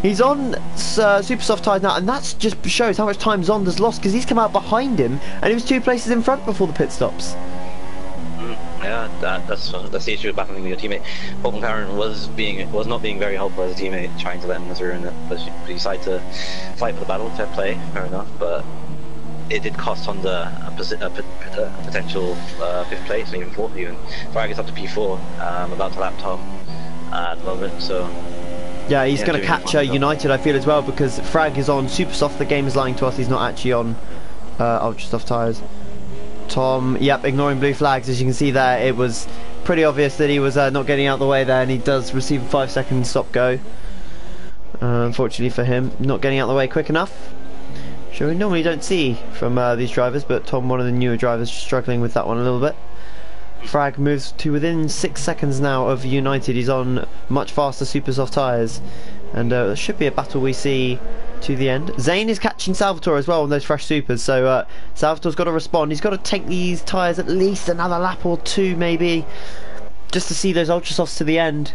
He's on super soft tyres now, and that just shows how much time Zonda's lost, because he's come out behind him and he was 2 places in front before the pit stops. Yeah, that's the issue with battling your teammate. Paul McLaren was not being very helpful as a teammate, trying to let him through, and but he decided to fight for the battle. Fair play, fair enough, but it did cost Honda a potential 5th place, and even 4th even. Frag is up to P4, about to lap Tom at the moment, so... Yeah, he's going to catch United, I feel, as well, because Frag is on super soft. The game is lying to us, he's not actually on ultra soft tyres. Tom, yep, ignoring blue flags. As you can see there, it was pretty obvious that he was not getting out of the way there, and he does receive a 5-second stop go. Unfortunately for him, not getting out of the way quick enough. Sure, we normally don't see from these drivers, but Tom, one of the newer drivers, struggling with that one a little bit. Frag moves to within 6 seconds now of United. He's on much faster super soft tyres, and there should be a battle we see to the end. Zane is catching Salvatore as well on those fresh supers, so Salvatore's got to respond. He's got to take these tyres at least another lap or 2 maybe, just to see those ultra softs to the end.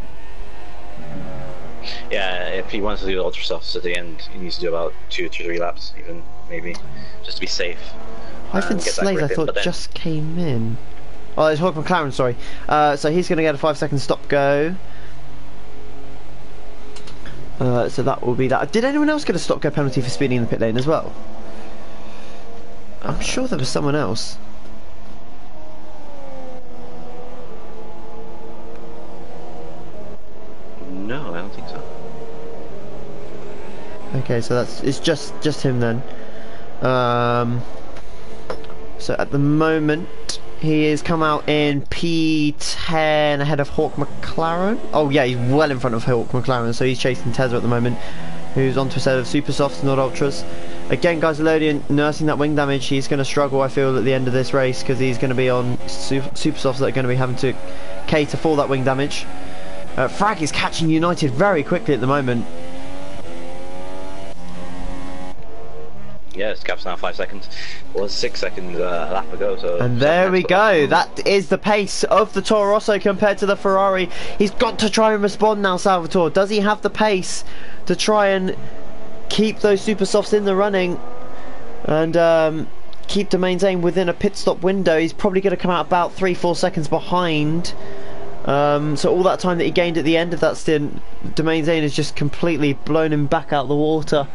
Yeah, if he wants to do the ultra softs at the end, he needs to do about 2 to 3 laps even, maybe, just to be safe. Ivan Slade, I thought, just came in. Oh, it's Hawk McLaren, sorry. So he's going to get a 5-second stop go. So that will be that. Did anyone else get a stop go penalty for speeding in the pit lane as well? I'm sure there was someone else. No, I don't think so. Okay, so it's just him then. So at the moment he has come out in P10 ahead of Hawk McLaren. Oh yeah, he's well in front of Hawk McLaren, so he's chasing Tesla at the moment, who's onto a set of super softs, not ultras. Again, guys, Elodian nursing that wing damage. He's going to struggle, I feel, at the end of this race, because he's going to be on super softs that are going to be having to cater for that wing damage. Frag is catching United very quickly at the moment. Yeah, his gap's now 5 seconds. It was 6 seconds a lap ago, so... And there we go. That is the pace of the Toro Rosso compared to the Ferrari. He's got to try and respond now, Salvatore. Does he have the pace to try and keep those super softs in the running and keep Domain Zane within a pit stop window? He's probably going to come out about 3-4 seconds behind. So all that time that he gained at the end of that stint, Domain Zane has just completely blown him back out of the water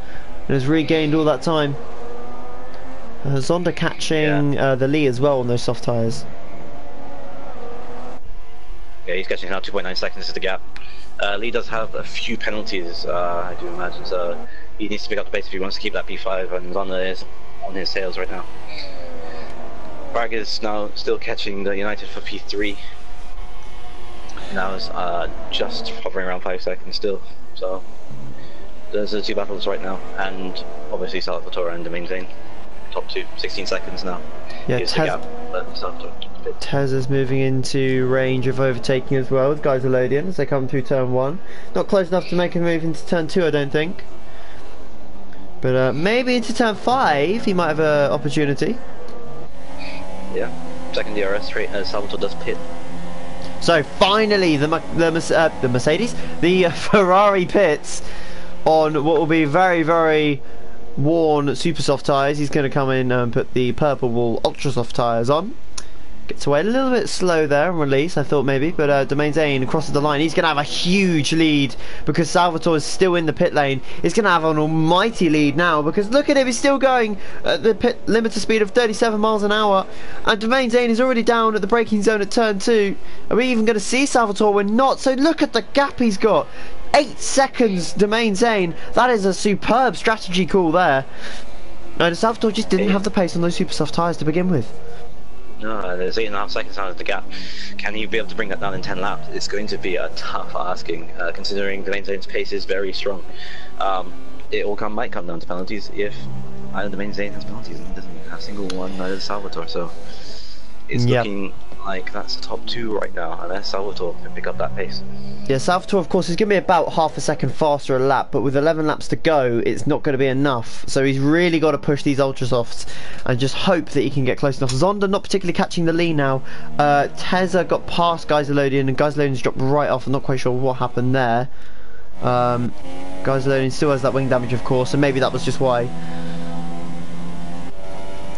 and has regained all that time. Zonda catching the Lee as well on those soft tyres. Yeah, he's catching now 2.9 seconds is the gap. Lee does have a few penalties, I do imagine, so he needs to pick up the pace if he wants to keep that P5, and Zonda is on his tails right now. Bragg is now still catching the United for P3. Now is just hovering around 5 seconds still, so there's the 2 battles right now, and obviously Salvatore and Domain Zane. Top 2, 16 seconds now. Yeah, Tez is moving into range of overtaking as well with guys Elodian as they come through turn 1. Not close enough to make a move into turn 2, I don't think. But maybe into turn 5 he might have an opportunity. Yeah, second DRS straight as Salvatore does pit. So finally the Mercedes, the Ferrari pits on what will be very, very worn super soft tyres. He's going to come in and put the purple wool ultra soft tyres on. Gets away a little bit slow there and release, I thought maybe, but Domain Zane crosses the line. He's going to have a huge lead because Salvatore is still in the pit lane. He's going to have an almighty lead now because look at him, he's still going at the pit limiter speed of 37 miles an hour, and Domain Zane is already down at the braking zone at turn 2. Are we even going to see Salvatore? We're not, so look at the gap he's got. 8 seconds, Domain Zane. That is a superb strategy call there. And Salvatore just didn't have the pace on those super soft tyres to begin with. No, there's 8.5 seconds out of the gap. Can he be able to bring that down in 10 laps? It's going to be a tough asking, considering Domain Zane's pace is very strong. It all might come down to penalties if either Domain Zane has penalties and doesn't have a single one, neither does Salvatore. So it's looking like that's the top 2 right now, unless Salvatore can pick up that pace. Yeah, Salvatore of course is going to be about half a second faster a lap, but with 11 laps to go it's not going to be enough, so he's really got to push these ultra softs and just hope that he can get close enough. Zonda not particularly catching the lead now. Tezza got past Guys Elodian and Guys Elodian's dropped right off. I'm not quite sure what happened there. Guys Elodian still has that wing damage of course, and maybe that was just why.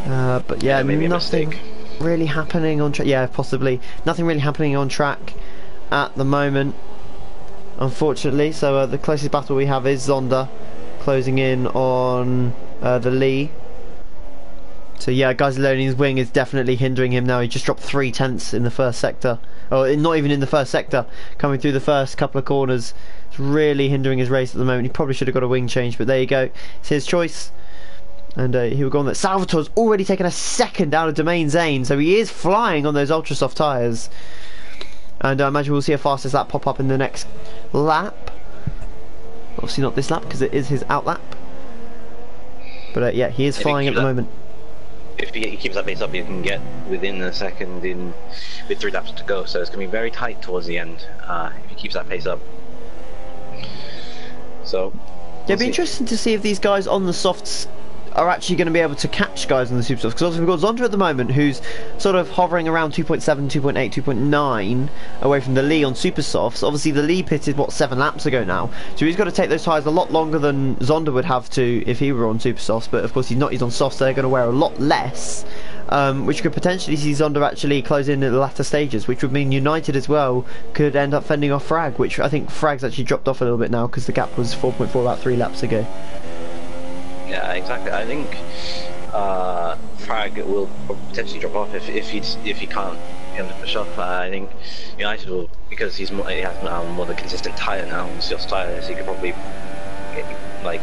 But yeah, maybe nothing. really happening on track. Yeah, possibly. Nothing really happening on track at the moment, unfortunately. So the closest battle we have is Zonda closing in on the Lee. So yeah, Geiseloni's wing is definitely hindering him now. He just dropped 3/10 in the first sector. Or not even in the first sector, coming through the first couple of corners. It's really hindering his race at the moment. He probably should have got a wing change, but there you go. It's his choice. And he will go on that. Salvatore's already taken a second out of Domain Zane, so he is flying on those ultra soft tyres. And I imagine we'll see a fastest lap pop up in the next lap. Obviously not this lap because it is his out lap. But yeah, he is flying at the moment. If he keeps that pace up, he can get within a second in with 3 laps to go. So it's going to be very tight towards the end if he keeps that pace up. So yeah, it'd be interesting to see if these guys on the softs are actually going to be able to catch guys on the super softs, because obviously we've got Zonda at the moment who's sort of hovering around 2.7, 2.8, 2.9 away from the Lee on super softs. Obviously the Lee pitted what 7 laps ago now, so he's got to take those tyres a lot longer than Zonda would have to if he were on super softs, but of course he's not, he's on softs, so they're going to wear a lot less, which could potentially see Zonda actually close in at the latter stages, which would mean United as well could end up fending off Frag, which I think Frag's actually dropped off a little bit now because the gap was 4.4 about 3 laps ago. Yeah, exactly. I think Frag will potentially drop off if he can't get him to push off. I think United will, because he has more of a consistent tyre now, soft tyres, he could probably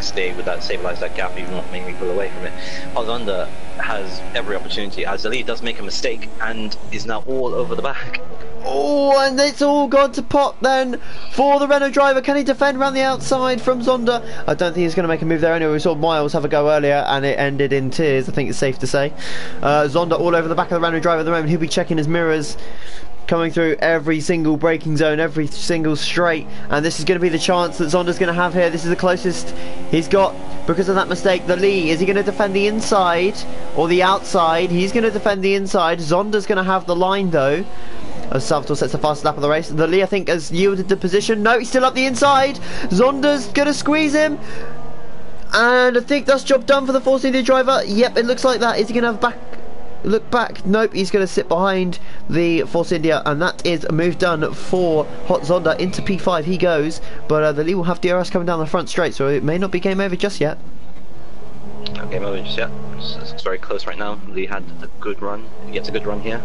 stay with that, stabilise that gap, even not make me pull away from it. Honda has every opportunity, as the lead does make a mistake and is now all over the back. Oh, and it's all gone to pot then for the Renault driver. Can he defend around the outside from Zonda? I don't think he's going to make a move there anyway. We saw Miles have a go earlier and it ended in tears, I think it's safe to say. Zonda all over the back of the Renault driver at the moment. He'll be checking his mirrors, coming through every single braking zone, every single straight, and this is going to be the chance that Zonda's going to have here. This is the closest he's got because of that mistake. The Lee, is he going to defend the inside or the outside? He's going to defend the inside. Zonda's going to have the line though, as Salvatore sets the fastest lap of the race. The Lee, I think, has yielded the position. No, he's still up the inside. Zonda's going to squeeze him, and I think that's job done for the Force India driver. Yep, it looks like that. Is he going to have look back? Nope, he's going to sit behind the Force India, and that is a move done for Hot Zonda. Into P5 he goes, but the Lee will have DRS coming down the front straight, so it may not be game over just yet. Not game over just yet. It's very close right now. Lee had a good run. He gets a good run here.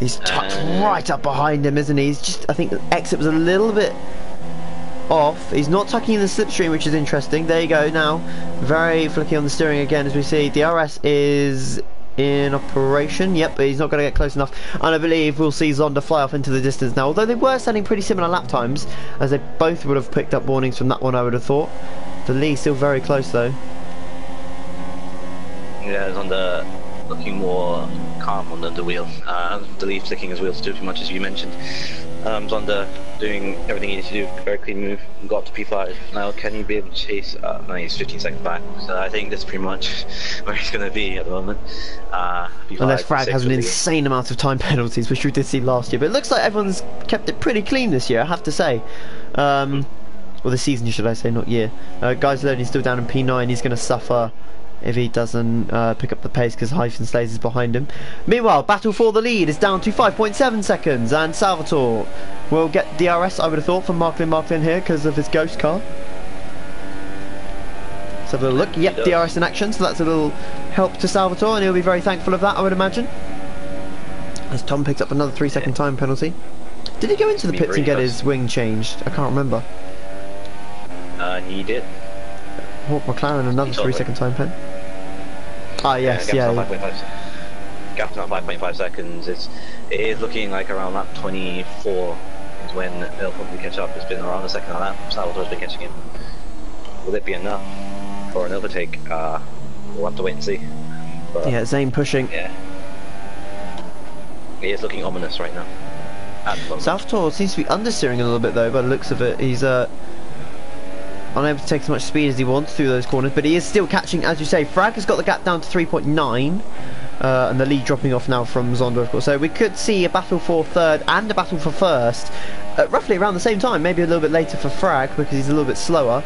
He's tucked right up behind him, isn't he? He's just, I think the exit was a little bit off. He's not tucking in the slipstream, which is interesting. There you go now. Very flicky on the steering again, as we see. DRS is in operation. Yep, but he's not going to get close enough. And I believe we'll see Zonda fly off into the distance now. Although they were setting pretty similar lap times, as they both would have picked up warnings from that one, I would have thought. The Lee still very close though. Yeah, Zonda looking more calm on the wheel. The Lee flicking his wheels too much, as you mentioned. Zonda doing everything he needs to do, very clean move, got to P5. Now can he be able to chase? No, he's 15 seconds back, so I think that's pretty much where he's going to be at the moment. P5, unless Frag has an insane amount of time penalties, which we did see last year, but it looks like everyone's kept it pretty clean this year, I have to say. Well, this season should I say, not year. Geiseloni's still down in P9, he's going to suffer if he doesn't pick up the pace because Hyphen Slays is behind him. Meanwhile, battle for the lead is down to 5.7 seconds, and Salvatore will get DRS, I would have thought, from Marklin here because of his ghost car. Let's have a little look. Yep, DRS in action, so that's a little help to Salvatore, and he'll be very thankful of that, I would imagine. As Tom picks up another 3-second time penalty. Did he go into the pits and get his wing changed? I can't remember. He did. Hawk McLaren, another 3-second time pen. Ah, yes, yeah. Gap now 5.5 seconds. It is looking like around lap 24 is when they'll probably catch up. It's been around a second on lap. Salvatore's been catching him. Will it be enough for an overtake? We'll have to wait and see. But, yeah, Zane pushing. Yeah. He is looking ominous right now. Salvatore seems to be understeering a little bit though, by the looks of it. He's unable to take as much speed as he wants through those corners, but he is still catching, as you say. Frag has got the gap down to 3.9, and the lead dropping off now from Zonda, of course. So we could see a battle for third and a battle for first, roughly around the same time, maybe a little bit later for Frag because he's a little bit slower.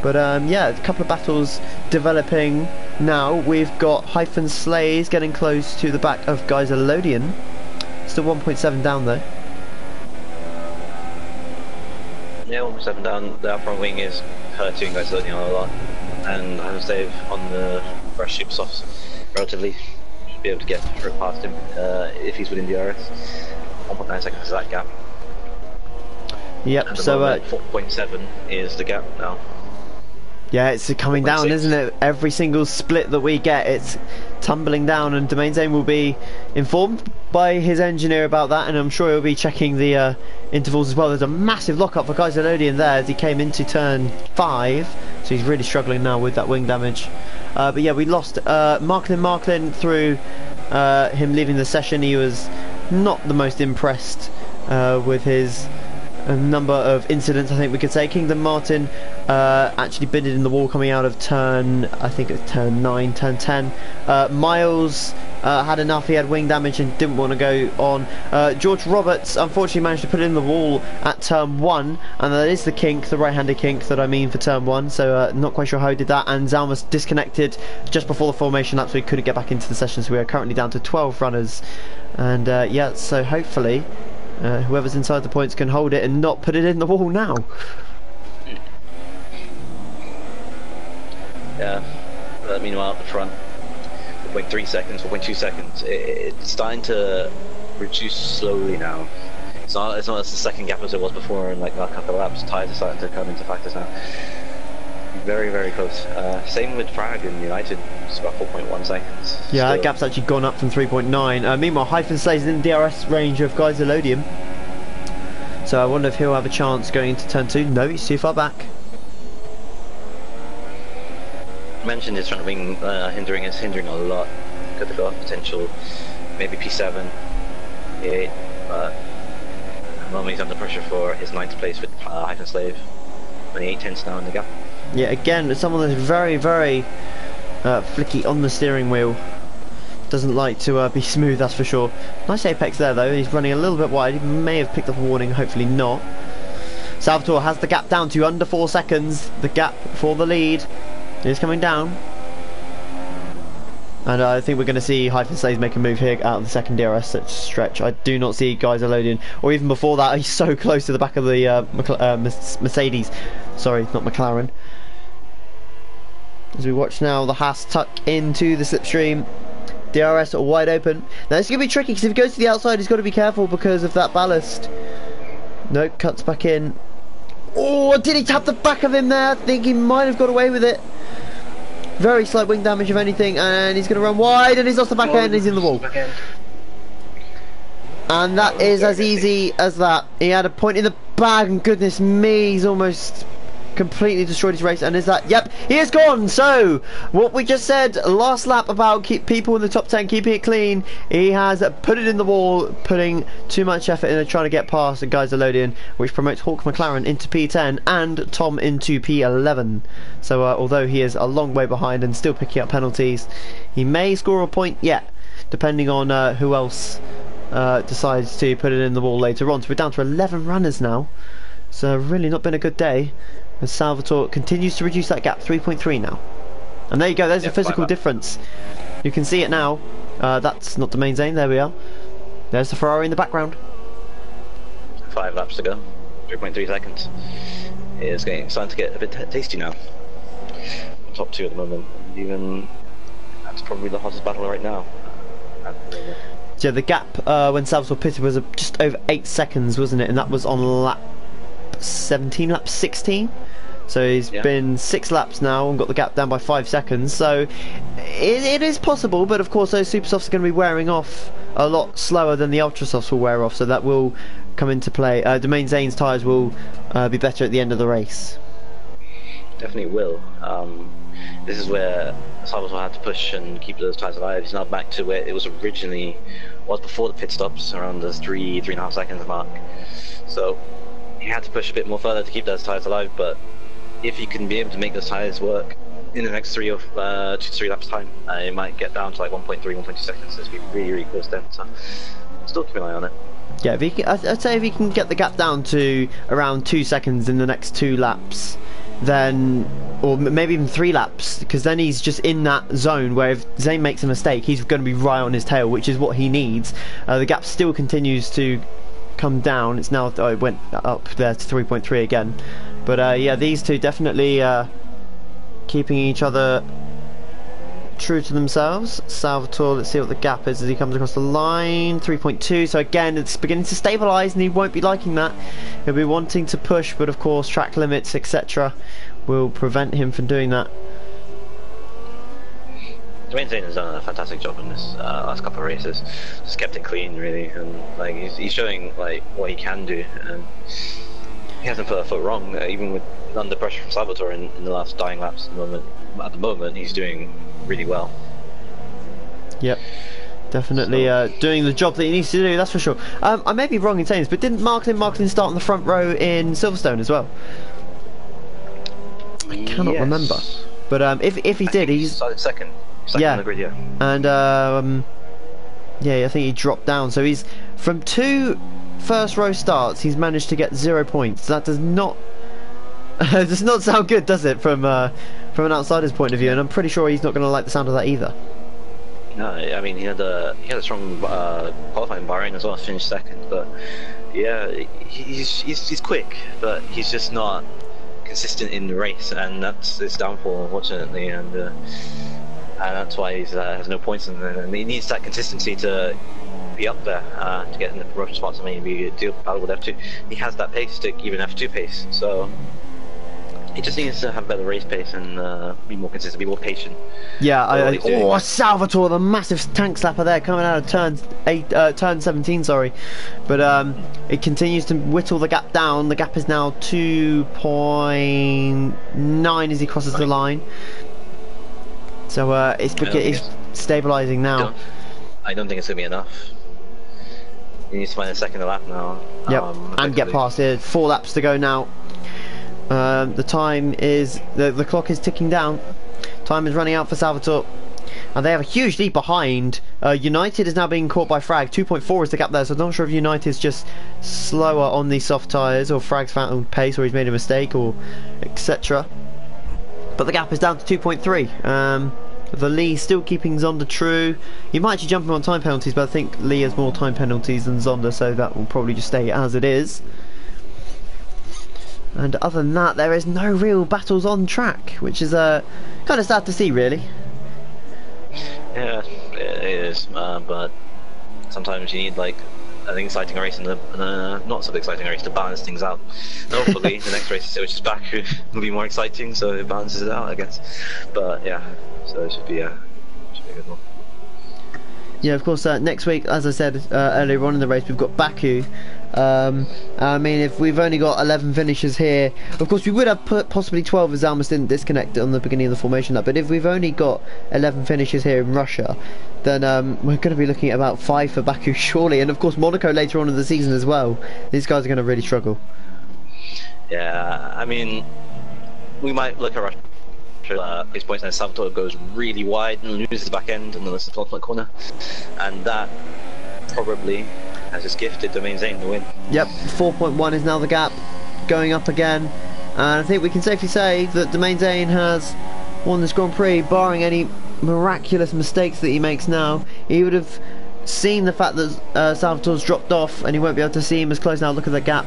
But yeah, a couple of battles developing now. We've got Hyphen Slays getting close to the back of Geyserlodian. Still 1.7 down though. Yeah, 1.7 down. The up front wing is hurting Geyserlodian a lot. And I would say on the fresh ship softs, relatively, should be able to get through past him if he's within DRS. 1.9 seconds is that gap. Yep, so 4.7 is the gap now. Yeah, it's coming down, isn't it? Every single split that we get, it's tumbling down, and Domain Zane will be informed by his engineer about that, and I'm sure he'll be checking the intervals as well. There's a massive lockup for Geyserlodian there as he came into turn 5, so he's really struggling now with that wing damage. But yeah, we lost Marklin through him leaving the session. He was not the most impressed with his number of incidents, I think we could say. Kingdom Martin actually binned in the wall coming out of turn, I think it was turn 9, turn 10. Miles had enough, he had wing damage and didn't want to go on. George Roberts unfortunately managed to put it in the wall at turn 1, and that is the kink, the right-handed kink that I mean for turn 1, so not quite sure how he did that. And Zalmas disconnected just before the formation lap, so he couldn't get back into the session, so we are currently down to 12 runners. And yeah, so hopefully whoever's inside the points can hold it and not put it in the wall now. Yeah, meanwhile at the front, 4.3 seconds, 4.2 seconds, it's starting to reduce slowly now. It's not as the second gap as it was before, and like a couple of laps, tyres are starting to come into factors now. Very, very close. Same with Frag and United, it's about 4.1 seconds. Yeah, that gap's actually gone up from 3.9. Meanwhile, Hyphen Slays is in the DRS range of Geyserlodian. So I wonder if he'll have a chance going into turn 2. No, he's too far back. Mentioned his front wing hindering a lot. Could have got potential, maybe P7, P8, but at the moment he's under pressure for his 9th place with Hyphen Slave. 28 now in the gap. Yeah, again, someone that's very, very flicky on the steering wheel. Doesn't like to be smooth, that's for sure. Nice apex there though, he's running a little bit wide. He may have picked up a warning, hopefully not. Salvatore has the gap down to under 4 seconds. The gap for the lead is coming down. And I think we're going to see Hyphen Slays make a move here out of the second DRS stretch. I do not see Geyserlodian, or even before that, he's so close to the back of the Mercedes. Sorry, not McLaren. As we watch now, the Haas tuck into the slipstream. DRS are wide open. Now this is going to be tricky because if he goes to the outside, he's got to be careful because of that ballast. No, cuts back in. Oh, did he tap the back of him there? I think he might have got away with it. Very slight wing damage if anything, and he's going to run wide, and he's lost the back end, he's in the wall. And that is as easy as that. He had a point in the bag, and goodness me, he's almost completely destroyed his race. And is that, yep, he is gone. So what we just said last lap about people in the top 10 keeping it clean, he has put it in the wall, putting too much effort into trying to get past the Geyserlodian, which promotes Hawk McLaren into P10 and Tom into P11. So although he is a long way behind and still picking up penalties, he may score a point yet, depending on who else decides to put it in the wall later on. So we're down to 11 runners now, so really not been a good day as Salvatore continues to reduce that gap. 3.3 now, and there you go, there's a physical difference. You can see it now. That's not Domain Zane, there we are. There's the Ferrari in the background. 5 laps to go, 3.3 seconds. It's starting to get a bit tasty now. Top 2 at the moment, even that's probably the hottest battle right now. So the gap when Salvatore pitted was just over 8 seconds, wasn't it? And that was on lap 17, lap 16. So he's been 6 laps now and got the gap down by 5 seconds. So it is possible, but of course those super softs are going to be wearing off a lot slower than the ultra softs will wear off. So that will come into play. Domain Zane's tyres will be better at the end of the race. Definitely will. This is where Salvatore had to push and keep those tyres alive. He's now back to where it was originally was before the pit stops, around the 3.5 seconds mark. So he had to push a bit more further to keep those tyres alive, but if he can be able to make those tires work in the next 2 to 3 laps time, it might get down to like 1.3, 1.2 seconds. So it's be really, really close then. So still keep an eye on it. Yeah, if he can, I'd say if he can get the gap down to around 2 seconds in the next 2 laps, then, or maybe even 3 laps, because then he's just in that zone where if Zane makes a mistake, he's going to be right on his tail, which is what he needs. The gap still continues to come down. It's now, it went up there to 3.3 again. But yeah, these two definitely keeping each other true to themselves. Salvatore, let's see what the gap is as he comes across the line. 3.2, so again it's beginning to stabilise, and he won't be liking that. He'll be wanting to push, but of course track limits etc will prevent him from doing that. Dwayne Zane has done a fantastic job in this last couple of races. Just kept it clean really, and like he's showing like what he can do, and he hasn't put a foot wrong, even with under pressure from Salvatore in the last dying laps. At the moment he's doing really well. Yep, definitely doing the job that he needs to do, that's for sure. I may be wrong in saying this, but didn't Marklin start on the front row in Silverstone as well? I cannot remember. But if he did, he's started second on the grid, yeah. And yeah, I think he dropped down. So he's from 2 first row starts, he's managed to get 0 points. That does not does not sound good, does it, from an outsider's point of view? And I'm pretty sure he's not going to like the sound of that either. No, I mean he had a strong qualifying Bahrain as well, finished second. But yeah, he's quick, but he's just not consistent in the race, and that's his downfall, unfortunately. And that's why he has no points in there. And he needs that consistency to be up there to get in the promotion spots and maybe deal battle with F2. He has that pace to even F2 pace, so he just needs to have better race pace and be more consistent, be more patient. Yeah, Salvatore, the massive tank slapper there coming out of turn 17, sorry. But it continues to whittle the gap down. The gap is now 2.9 as he crosses the line. So it's stabilising now. I don't think it's going to be enough. He needs to find a second lap now. Yep, and get past it. 4 laps to go now. The time is the clock is ticking down. Time is running out for Salvatore, and they have a huge lead behind. United is now being caught by Frag. 2.4 is the gap there, so I'm not sure if United is just slower on these soft tyres, or Frag's found pace, or he's made a mistake, or etc. But the gap is down to 2.3. The Lee still keeping Zonda true. You might actually jump him on time penalties, but I think Lee has more time penalties than Zonda, so that will probably just stay as it is. And other than that, there is no real battles on track, which is kind of sad to see, really. Yeah, it is, but sometimes you need like an exciting race and a not so exciting race to balance things out. And hopefully the next race, which is Baku, will be more exciting, so it balances it out, I guess. But yeah, so it should be a good one. Yeah, of course, next week, as I said earlier on in the race, we've got Baku. I mean, if we've only got 11 finishers here, of course we would have possibly 12 if Zalmas didn't disconnect on the beginning of the formation lap, but if we've only got 11 finishers here in Russia, then we're going to be looking at about 5 for Baku surely, and of course Monaco later on in the season as well. These guys are going to really struggle. Yeah, I mean, we might look at Russia. His points and Salvatore goes really wide and loses the back end and then the ultimate corner, and that probably has just gifted Domain Zane the win. Yep, 4.1 is now the gap, going up again, and I think we can safely say that Domain Zane has won this Grand Prix, barring any miraculous mistakes that he makes now. He would have seen the fact that Salvatore's dropped off, and he won't be able to see him as close now. Look at the gap.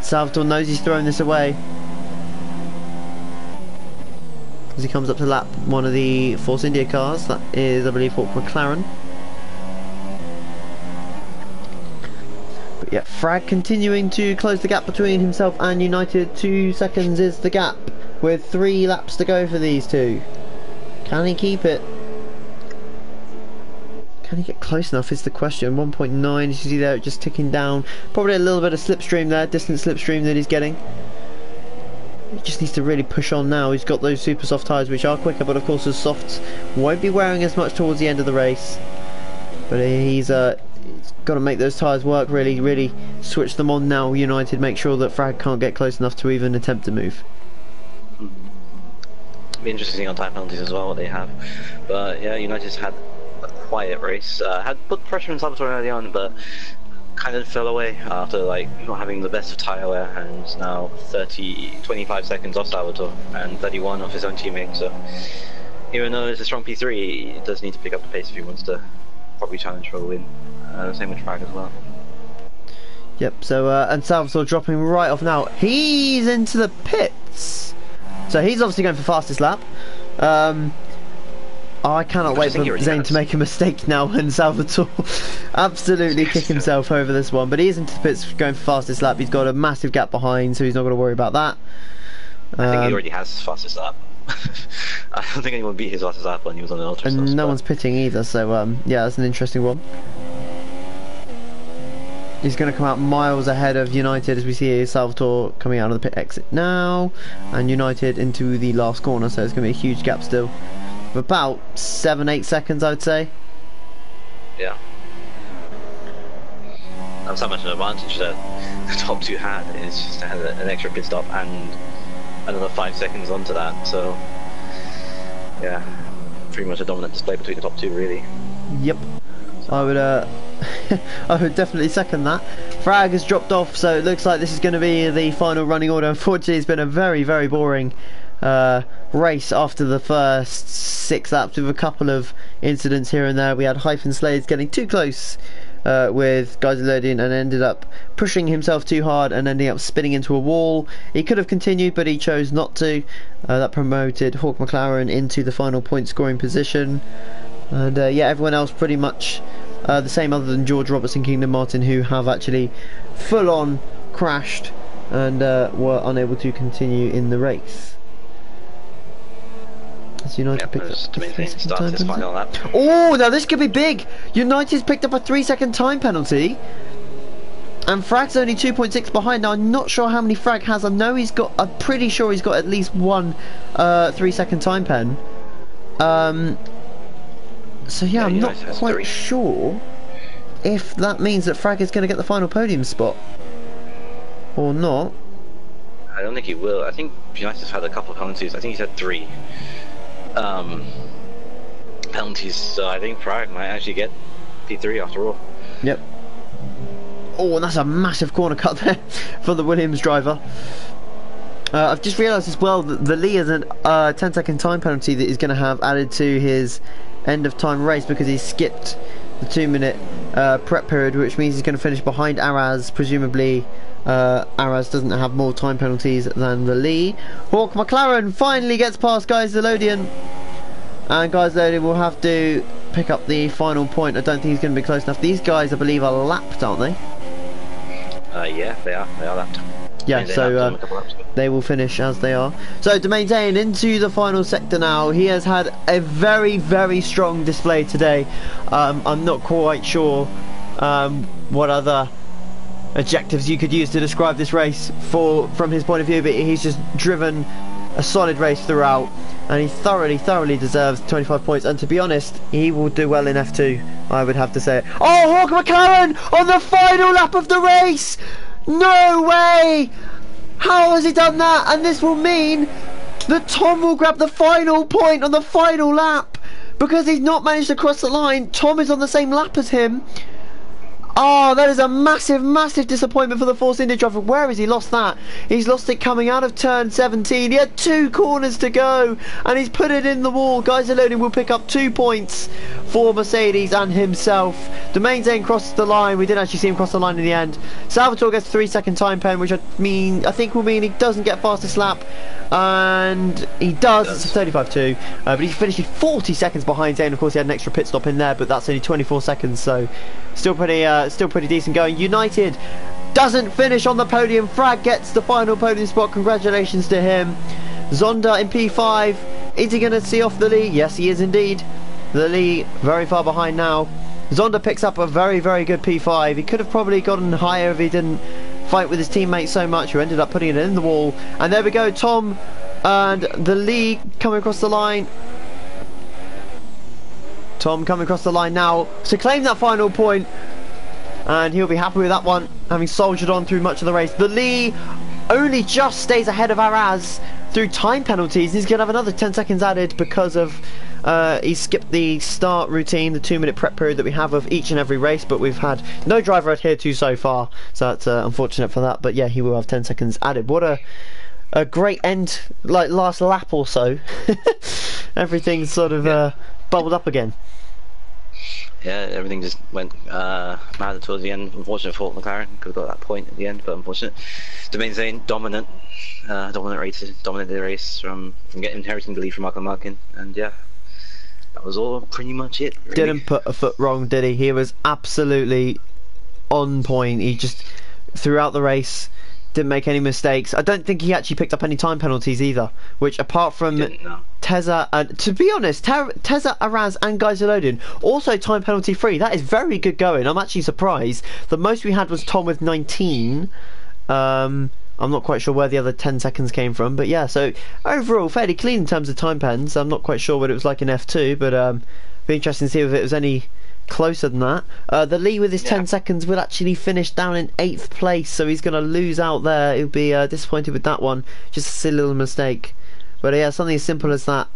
Salvatore knows he's throwing this away as he comes up to lap one of the Force India cars. That is, I believe, Fort McLaren. But yeah, Frag continuing to close the gap between himself and United. 2 seconds is the gap, with 3 laps to go for these two. Can he keep it? Can he get close enough is the question. 1.9, you see there, just ticking down. Probably a little bit of slipstream there, distant slipstream that he's getting. He just needs to really push on now. He's got those super soft tyres which are quicker, but of course the softs won't be wearing as much towards the end of the race. But he's he's got to make those tyres work, really switch them on now, United, make sure that Frag can't get close enough to even attempt to move. Be interesting on time penalties as well, what they have. But yeah, United's had a quiet race. Had put pressure on Salvatore early on, but kind of fell away after like not having the best of tyre wear, and now 25 seconds off Salvatore and 31 off his own teammate. So even though it's a strong P3, he does need to pick up the pace if he wants to probably challenge for a win. Same with Frag as well. Yep. So and Salvatore dropping right off now. He's into the pits. So he's obviously going for fastest lap. I cannot wait for Zane to make a mistake now and Salvatore absolutely kick himself over this one. But he is into the pits going for fastest lap. He's got a massive gap behind, so he's not going to worry about that. I think he already has fastest lap. I don't think anyone beat his fastest lap when he was on the Ultra. And no one's pitting either, so yeah, that's an interesting one. He's going to come out miles ahead of United as we see Salvatore coming out of the pit exit now, and United into the last corner, so it's going to be a huge gap still of about 7-8 seconds, I would say. Yeah. That's how much an advantage that the top two had, is just to have an extra pit stop and another 5 seconds onto that, so yeah, pretty much a dominant display between the top two, really. Yep. I would I would definitely second that. Frag has dropped off, so it looks like this is going to be the final running order. Unfortunately, it's been a very boring race after the first 6 laps, with a couple of incidents here and there. We had Hyphen Slades getting too close with Geiselodian and ended up pushing himself too hard and ending up spinning into a wall. He could have continued, but he chose not to. That promoted Hawk McLaren into the final point scoring position. And yeah, everyone else pretty much the same, other than George Robertson, Kingdom Martin, who have actually full on crashed and were unable to continue in the race. As United picked up a 3-second time penalty. Oh, now this could be big. United's picked up a 3-second time penalty, and Frag's only 2.6 behind. Now I'm not sure how many Frag has. I'm pretty sure he's got at least one 3-second time pen. So yeah, I'm not quite sure if that means that Frag is going to get the final podium spot or not. I don't think he will. I think United's had a couple of penalties. I think he's had 3 penalties, so I think Frag might actually get P3 after all. Yep. Oh, and that's a massive corner cut there for the Williams driver. I've just realised as well that the Lee is a 10-second time penalty that he's going to have added to his end of time race, because he skipped the 2-minute prep period, which means he's going to finish behind Araz. Presumably Araz doesn't have more time penalties than the Lee. Hawk McLaren finally gets past Geiselodian, and Geiselodian will have to pick up the final point. I don't think he's going to be close enough. These guys, I believe, are lapped, aren't they? Yeah, they are lapped. Yeah, so they will finish as they are. So to maintain into the final sector now, he has had a very strong display today. I'm not quite sure what other adjectives you could use to describe this race from his point of view, but he's just driven a solid race throughout, and he thoroughly deserves 25 points. And to be honest, he will do well in F2, I would have to say. Oh, Hawk McLaren on the final lap of the race! No way! How has he done that? And this will mean that Tom will grab the final point on the final lap, because he's not managed to cross the line. Tom is on the same lap as him. Oh, that is a massive disappointment for the Force India driver. Where has he lost that? He's lost it coming out of turn 17. He had 2 corners to go, and he's put it in the wall. Geiselodian will pick up 2 points for Mercedes and himself. Domain Zane crosses the line. We didn't actually see him cross the line in the end. Salvatore gets a 3-second time pen, which I think will mean he doesn't get fastest lap. And he does. It's a 35-2, but he finished 40 seconds behind Zane. Of course, he had an extra pit stop in there, but that's only 24 seconds, so still pretty decent going. United doesn't finish on the podium. Frag gets the final podium spot. Congratulations to him. Zonda in P5. Is he going to see off the Lee? Yes, he is indeed. The Lee very far behind now. Zonda picks up a very good P5. He could have probably gotten higher if he didn't fight with his teammate so much, who ended up putting it in the wall. And there we go, Tom and the Lee coming across the line. Tom coming across the line now to claim that final point. and he'll be happy with that one, having soldiered on through much of the race. The Lee only just stays ahead of Araz through time penalties. He's going to have another 10 seconds added because of he skipped the start routine, the 2-minute prep period that we have of each and every race, but we've had no driver adhere to so far, so that's unfortunate for that. But yeah, he will have 10 seconds added. What a great end, like last lap or so. Everything sort of bubbled up again. Yeah, everything just went mad towards the end. Unfortunate for McLaren, could have got that point at the end, but unfortunate. Domain Zane dominated the race from inheriting the lead from Michael Markin, and yeah, that was all pretty much it. Really. Didn't put a foot wrong, did he? He was absolutely on point. He just throughout the race didn't make any mistakes. I don't think he actually picked up any time penalties either, which apart from Teza, to be honest, Teza, Araz and Geiselodin also time penalty free. That is very good going. I'm actually surprised. The most we had was Tom with 19. I'm not quite sure where the other 10 seconds came from, but yeah, so overall fairly clean in terms of time pens. I'm not quite sure what it was like in F2, but be interesting to see if it was any closer than that. The Lee with his 10 seconds will actually finish down in 8th place, so he's going to lose out there. He'll be disappointed with that one. Just a silly little mistake. But yeah, something as simple as that,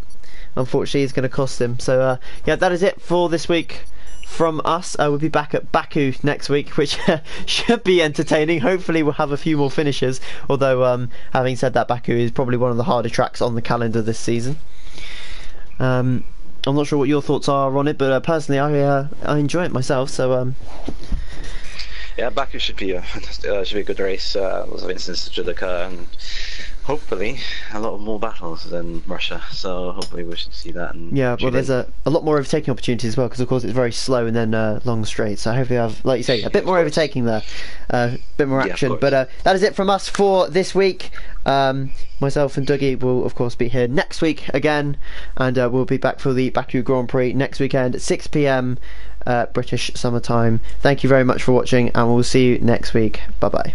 unfortunately, is going to cost him. So yeah, that is it for this week from us. We'll be back at Baku next week, which should be entertaining. Hopefully we'll have a few more finishes, although having said that, Baku is probably one of the harder tracks on the calendar this season. I'm not sure what your thoughts are on it, but personally I enjoy it myself, so yeah, Baku should be a good race. Lots of incidents should occur, and hopefully a lot more battles than Russia, so hopefully we should see that. And yeah, well, there's a lot more overtaking opportunities as well, because of course it's very slow and then long straight, so hopefully have, like you say, a bit more overtaking there, a bit more action. But that is it from us for this week. Myself and Dougie will of course be here next week again, and we'll be back for the Baku Grand Prix next weekend at 6 PM British summertime. Thank you very much for watching, and we'll see you next week. Bye bye.